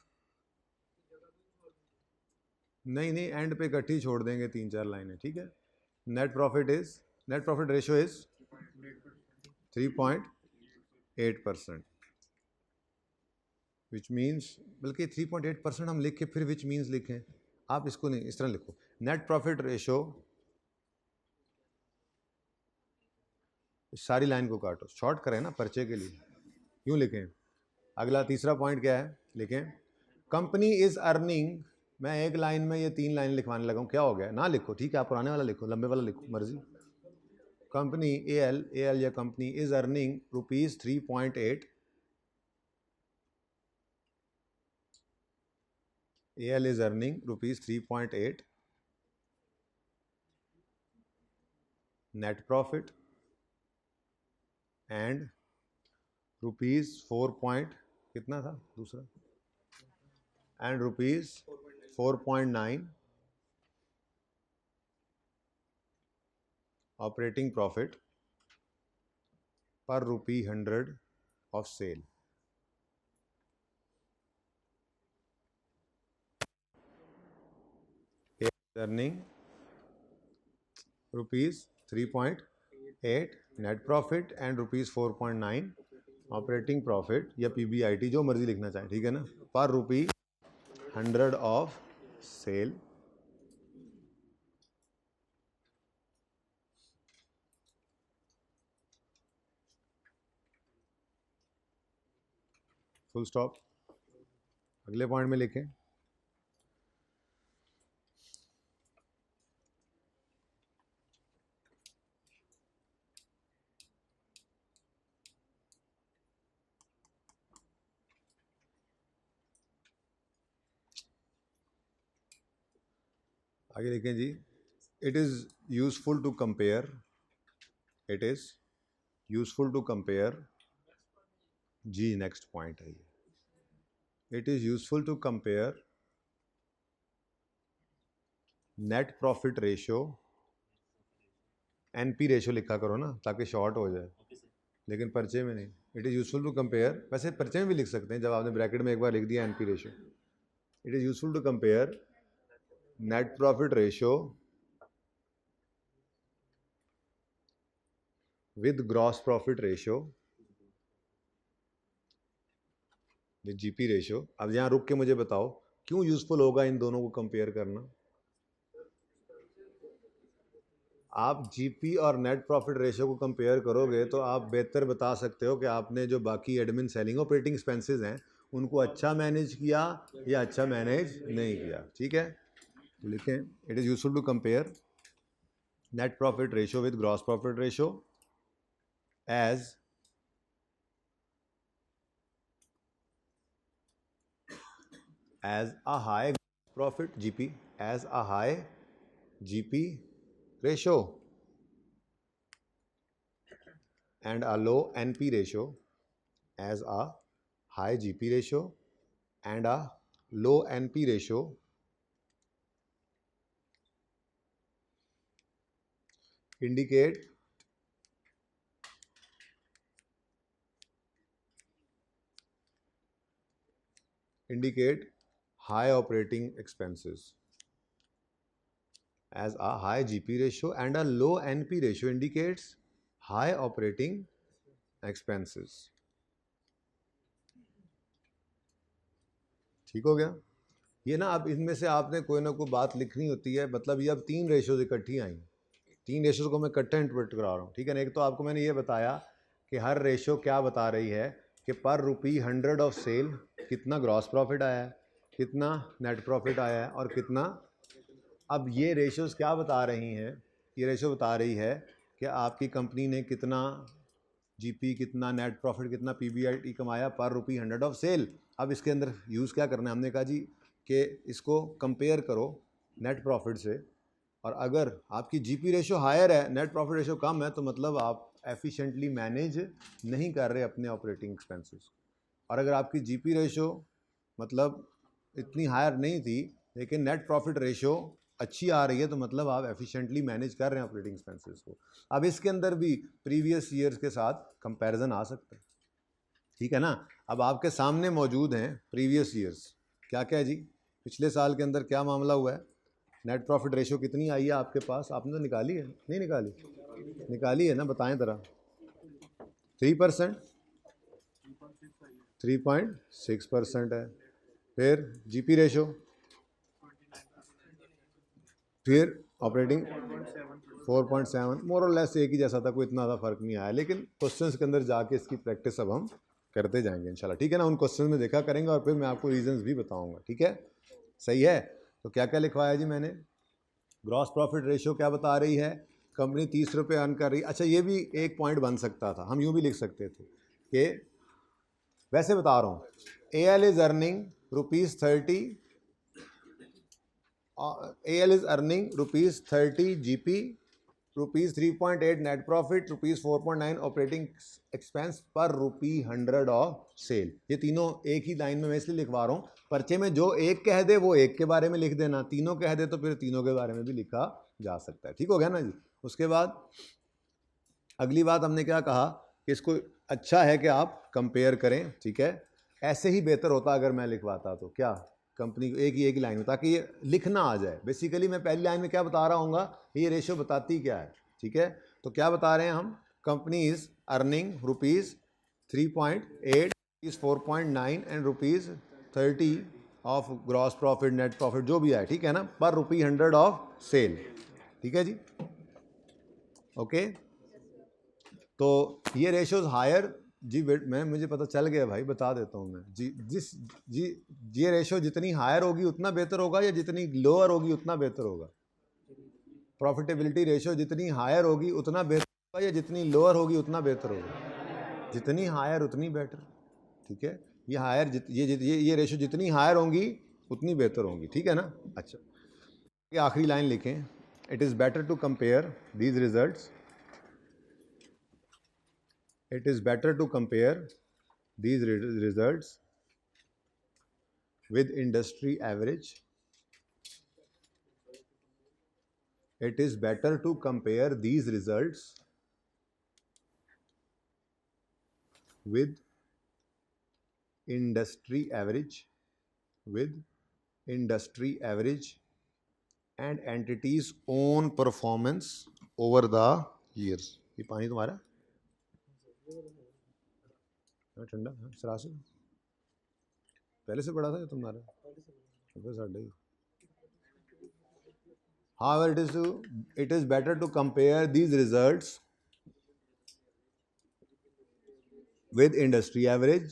नहीं, एंड पे इकट्ठी छोड़ देंगे 3-4 लाइनें. ठीक है. Net profit ratio is 3.8%, which means, बल्कि 3.8% हम लिख के फिर विच मीन्स लिखें. आप इसको नहीं, इस तरह लिखो, नेट प्रॉफिट रेशियो, सारी लाइन को काटो, शॉर्ट करें ना पर्चे के लिए. क्यों लिखें? अगला तीसरा पॉइंट क्या है, लिखें, कंपनी इज अर्निंग. मैं एक लाइन में ये 3 लाइन लिखवाने लगा हूँ, क्या हो गया? ना लिखो, ठीक है, आप पुराने वाला लिखो, लंबे वाला लिखो, मर्जी. कंपनी एल या company is earning rupees 3.8. AL is earning rupees 3.8 net profit and rupees 4 point कितना था दूसरा, and rupees 4.9 operating profit per rupee 100 of sale. Earning rupees 3.8 net profit and rupees 4.9 operating profit या PBIT, जो मर्जी लिखना चाहें. ठीक है ना. पर rupee 100 of sale. Full stop. अगले पॉइंट में लिखें, आगे लिखें जी, it is useful to compare, it is useful to compare, जी नेक्स्ट पॉइंट है ये, it is useful to compare net profit ratio, NP ratio लिखा करो ना ताकि शॉर्ट हो जाए, लेकिन पर्चे में नहीं। It is useful to compare, वैसे पर्चे में भी लिख सकते हैं जब आपने ब्रैकेट में एक बार लिख दिया NP ratio. It is useful to compare net profit ratio with gross profit ratio with GP ratio. अब यहाँ रुक के मुझे बताओ क्यों यूजफुल होगा इन दोनों को कंपेयर करना। आप जीपी और नेट प्रॉफिट रेशो को कंपेयर करोगे तो आप बेहतर बता सकते हो कि आपने जो बाकी एडमिन सेलिंग ऑपरेटिंग एक्सपेंसेस हैं उनको अच्छा मैनेज किया या अच्छा मैनेज नहीं किया। ठीक है, तो लिखें it is useful to compare net profit ratio with gross profit ratio as a high profit GP, as a high GP ratio and a low NP ratio, as a high GP ratio and a low NP ratio indicate high operating expenses, as a high GP ratio and a low NP ratio indicates high operating expenses। ठीक हो गया ये ना। अब इनमें से आपने कोई ना कोई बात लिखनी होती है, मतलब ये अब 3 रेशोज इकट्ठी आई, 3 रेशोज को मैं इकट्ठा इंटरप्रेट करा रहा हूँ। ठीक है ना, एक तो आपको मैंने ये बताया कि हर रेशो क्या बता रही है कि पर रुपी 100 ऑफ सेल कितना ग्रॉस प्रॉफिट आया है, कितना नेट प्रॉफिट आया है और कितना। अब ये रेशोज़ क्या बता रही हैं, ये रेशो बता रही है कि आपकी कंपनी ने कितना जीपी, कितना नेट प्रॉफिट, कितना पीबीआईटी कमाया पर रुपी 100 ऑफ सेल। अब इसके अंदर यूज़ क्या करना है, हमने कहा जी कि इसको कंपेयर करो नेट प्रॉफिट से, और अगर आपकी जीपी रेशो हायर है, नेट प्रॉफिट रेशो कम है, तो मतलब आप एफिशिएंटली मैनेज नहीं कर रहे अपने ऑपरेटिंग एक्सपेंसेस। और अगर आपकी जीपी रेशो मतलब इतनी हायर नहीं थी लेकिन नेट प्रॉफिट रेशो अच्छी आ रही है, तो मतलब आप एफिशिएंटली मैनेज कर रहे हैं ऑपरेटिंग एक्सपेंसेस को। अब इसके अंदर भी प्रीवियस ईयर्स के साथ कंपैरिजन आ सकता है। ठीक है ना, अब आपके सामने मौजूद हैं प्रीवियस ईयर्स, क्या क्या है जी, पिछले साल के अंदर क्या मामला हुआ है, नेट प्रॉफिट रेशो कितनी आई है आपके पास, आपने तो निकाली है, नहीं निकाली, निकाली है ना, बताएं ज़रा। 3%, 3.6% है। फिर जीपी रेशो, फिर ऑपरेटिंग 4.7, मोर और लेस एक ही जैसा था, कोई इतना ज़्यादा फर्क नहीं आया। लेकिन क्वेश्चंस के अंदर जाके इसकी प्रैक्टिस अब हम करते जाएंगे इंशाल्लाह। ठीक है ना, उन क्वेश्चन में देखा करेंगे और फिर मैं आपको रीजंस भी बताऊंगा। ठीक है, सही है। तो क्या क्या लिखवाया जी मैंने, ग्रॉस प्रॉफिट रेशियो क्या बता रही है, कंपनी 30 रुपये अर्न कर रही। अच्छा, ये भी एक पॉइंट बन सकता था, हम यूँ भी लिख सकते थे कि वैसे बता रहा हूँ, AL is earning ₹30, AL is earning ₹30 GP, ₹3.8 net profit, ₹4.9 operating expense पर ₹100 ऑफ सेल। ये तीनों एक ही लाइन में मैं इसलिए लिखवा रहा हूँ, पर्चे में जो एक कह दे वो एक के बारे में लिख देना, तीनों कह दे तो फिर तीनों के बारे में भी लिखा जा सकता है। ठीक हो गया ना जी। उसके बाद अगली बात हमने क्या कहा कि इसको अच्छा है कि आप कंपेयर करें। ठीक है, ऐसे ही बेहतर होता अगर मैं लिखवाता, तो क्या कंपनी को एक ही लाइन में, ताकि ये लिखना आ जाए। बेसिकली मैं पहली लाइन में क्या बता रहा हूँगा, ये रेशियो बताती क्या है। ठीक है, तो क्या बता रहे हैं हम, company is earning ₹3.8, ₹4.9 and ₹30 of gross profit, net profit जो भी है। ठीक है ना, पर ₹100 ऑफ सेल। ठीक है जी, ओके। तो ये रेशियोज हायर जी, मैं मुझे पता चल गया भाई, बता देता हूँ मैं जी। जी ये रेशियो जितनी हायर होगी उतना बेहतर होगा या जितनी लोअर होगी उतना बेहतर होगा। प्रॉफिटेबिलिटी रेशियो जितनी हायर होगी उतना बेहतर होगा या जितनी लोअर होगी उतना बेहतर होगा, जितनी हायर उतनी बेटर। ठीक है, ये हायर ये रेशियो जितनी हायर होंगी उतनी बेहतर होंगी। ठीक है ना। अच्छा, ये आखिरी लाइन लिखें, it is better to compare these results, it is better to compare these results with industry average. It is better to compare these results with industry average and entities own performance over the years. ये पानी तुम्हारा ठंडा सरासर पहले से पढ़ा था तुम्हारा साढ़े। However, it is better to compare these results with industry average,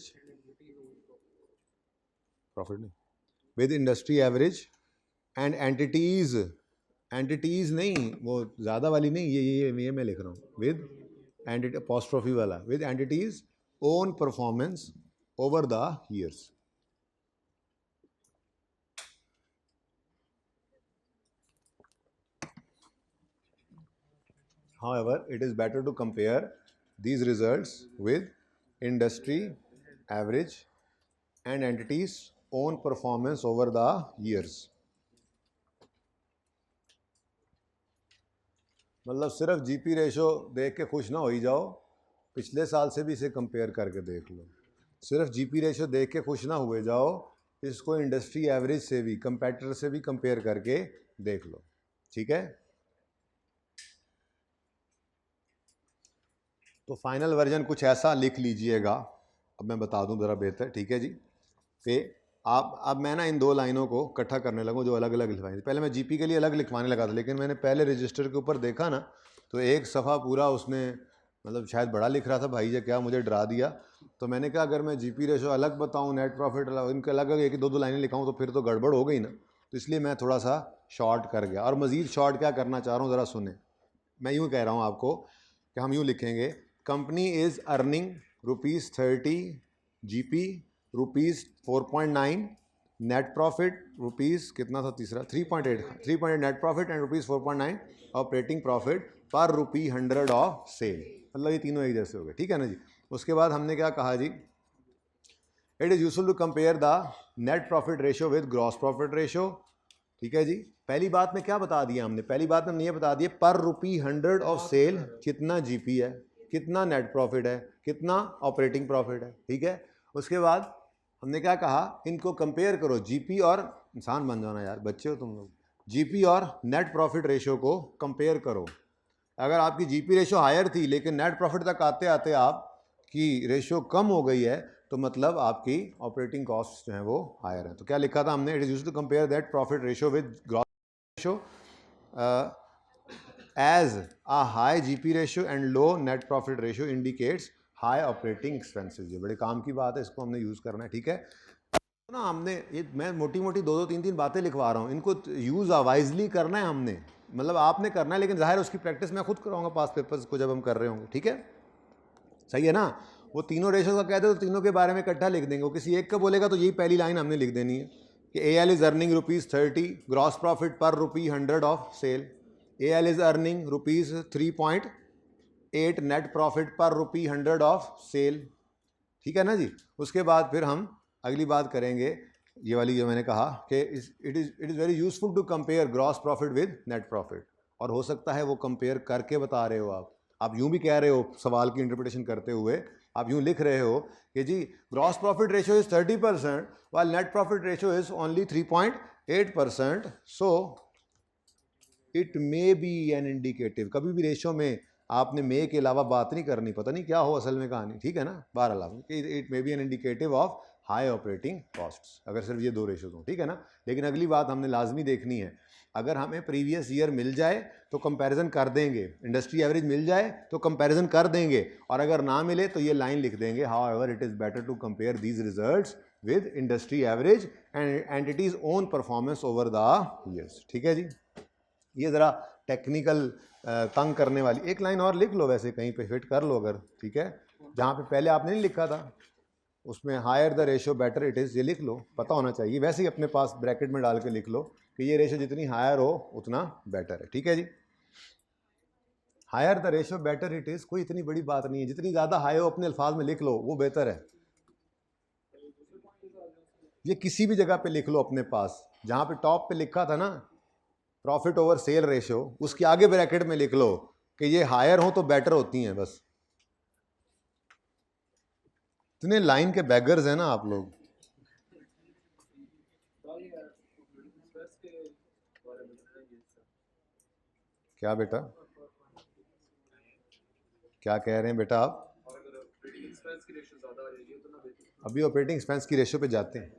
profit नहीं, with industry average and entities नहीं, वो ज़्यादा वाली नहीं, ये मैं लिख रहा हूँ, with entity apostrophe वाला, with entities own performance over the years. However, it is better to compare these results with industry average and entities own performance over the years. मतलब सिर्फ जीपी रेशो देख के खुश ना हो ही जाओ, पिछले साल से भी इसे कंपेयर करके देख लो। सिर्फ जीपी रेशो देख के खुश ना हुए जाओ, इसको इंडस्ट्री एवरेज से भी, कंपेटिटर से भी कंपेयर करके देख लो। ठीक है, तो फाइनल वर्जन कुछ ऐसा लिख लीजिएगा, अब मैं बता दूं ज़रा बेहतर। ठीक है जी, कि अब मैं ना इन दो लाइनों को इकट्ठा करने लगूँ जो अलग अलग लिखवाई थी। पहले मैं जीपी के लिए अलग लिखवाने लगा था, लेकिन मैंने पहले रजिस्टर के ऊपर देखा ना, तो एक सफ़ा पूरा उसने मतलब शायद बड़ा लिख रहा था भाई जी, क्या मुझे डरा दिया। तो मैंने कहा अगर मैं जीपी रेशो अलग बताऊँ, नेट प्रॉफिट अलग, इनके अलग एक दो लाइनें लिखाऊँ तो फिर तो गड़बड़ हो गई ना। तो इसलिए मैं थोड़ा सा शॉर्ट कर गया, और मज़ीद शॉर्ट क्या करना चाह रहा हूँ ज़रा सुने। मैं यूँ कह रहा हूँ आपको कि हम यूँ लिखेंगे, company is earning ₹30 GP ₹4.9, net profit rupees कितना था तीसरा 3.8 net profit and ₹4.9 operating profit per ₹100 of cell. मतलब ये तीनों एक जैसे हो गए। ठीक है ना जी। उसके बाद हमने क्या कहा जी, it is useful to compare the net profit ratio with gross profit ratio. ठीक है जी, पहली बात में क्या बता दिया हमने, पहली बात में हमने ये बता दिया पर ₹100 ऑफ सेल कितना जीपी है, कितना नेट प्रॉफिट है, कितना ऑपरेटिंग प्रॉफिट है। ठीक है, उसके बाद हमने क्या कहा, इनको कंपेयर करो, जीपी और, इंसान बन जाना यार, बच्चे हो तुम लोग, जीपी और नेट प्रॉफिट रेशो को कंपेयर करो। अगर आपकी जीपी रेशो हायर थी लेकिन नेट प्रॉफिट तक आते आते आपकी रेशो कम हो गई है, तो मतलब आपकी ऑपरेटिंग कॉस्ट जो है वो हायर है। तो क्या लिखा था हमने, it is used to compare that profit ratio with gross ratio as a high GP ratio and low net profit ratio indicates high operating expenses. ये बड़े काम की बात है, इसको हमने यूज़ करना है। ठीक है ना, हमने ये, मैं मोटी मोटी दो तीन बातें लिखवा रहा हूँ, इनको यूज़ वाइजली करना है हमने, मतलब आपने करना है, लेकिन जाहिर उसकी प्रैक्टिस मैं खुद कराऊंगा पास पेपर्स को जब हम कर रहे होंगे। ठीक है, सही है ना। वो तीनों रेशो का कहते हैं तो तीनों के बारे में इकट्ठा लिख देंगे। वो किसी एक का बोलेगा तो यही पहली लाइन हमने लिख देनी है कि AL is earning ₹30 gross profit per ₹100 of sale, AL is earning ₹3.8 net profit per ₹100 of cell. ठीक है ना जी। उसके बाद फिर हम अगली बात करेंगे, ये वाली जो मैंने कहा कि it is very useful to compare gross profit with net profit. और हो सकता है वो कंपेयर करके बता रहे हो आप यूँ भी कह रहे हो, सवाल की इंटरप्रिटेशन करते हुए आप यूँ लिख रहे हो कि जी gross profit ratio is 30% while net profit ratio is only 3.8%, so it may be an indicative. कभी भी रेशो में आपने मे के अलावा बात नहीं करनी, पता नहीं क्या हो असल में कहानी। ठीक है ना, बहरहाल it may be an indicative of high operating costs, अगर सिर्फ ये दो रेशोज हों। ठीक है ना, लेकिन अगली बात हमने लाजमी देखनी है, अगर हमें प्रीवियस ईयर मिल जाए तो कंपैरिजन कर देंगे, इंडस्ट्री एवरेज मिल जाए तो कंपैरिजन कर देंगे, और अगर ना मिले तो ये लाइन लिख देंगे, however it is better to compare these results with industry average and entities own performance over the years. ठीक है जी, ये ज़रा टेक्निकल तंग करने वाली एक लाइन और लिख लो, वैसे कहीं पे फिट कर लो अगर। ठीक है, जहाँ पे पहले आपने नहीं लिखा था उसमें higher the ratio better it is, ये लिख लो, पता होना चाहिए। वैसे ही अपने पास ब्रैकेट में डाल के लिख लो कि ये रेशो जितनी हायर हो उतना बेटर है। ठीक है जी, higher the ratio better it is, कोई इतनी बड़ी बात नहीं है, जितनी ज़्यादा हाई हो अपने अल्फाज में लिख लो वो बेहतर है। ये किसी भी जगह पे लिख लो अपने पास, जहाँ पे टॉप पे लिखा था ना प्रॉफिट ओवर सेल रेशो, उसके आगे ब्रैकेट में लिख लो कि ये हायर हो तो बेटर होती हैं। बस इतने लाइन के बैगर्स हैं ना आप लोग। क्या बेटा, क्या कह रहे हैं बेटा आप? अभी ऑपरेटिंग एक्सपेंस की रेशो पे जाते हैं।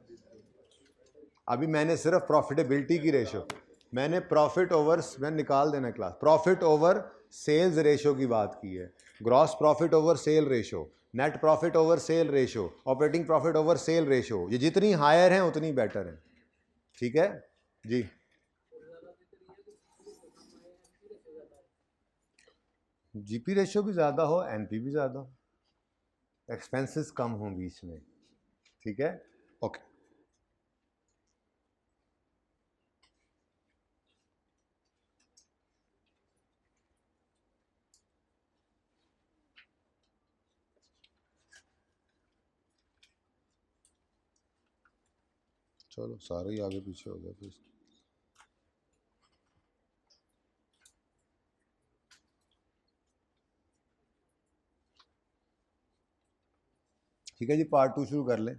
अभी मैंने सिर्फ प्रॉफिटेबिलिटी की रेशो, मैंने प्रॉफिट ओवर, मैंने निकाल देना class, profit over sales ratio की बात की है। Gross profit over sale ratio, net profit over sale ratio, operating profit over sale ratio, ये जितनी हायर हैं उतनी बेटर है। ठीक है जी, जीपी रेशो भी ज़्यादा हो, एनपी भी ज़्यादा हो, एक्सपेंसेस कम हों बीच में। ठीक है, ओके। चलो सारे ही आगे पीछे हो गया फिर। ठीक है जी, पार्ट 2 शुरू कर लें।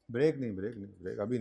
ब्रेक नहीं, ब्रेक नहीं, ब्रेक अभी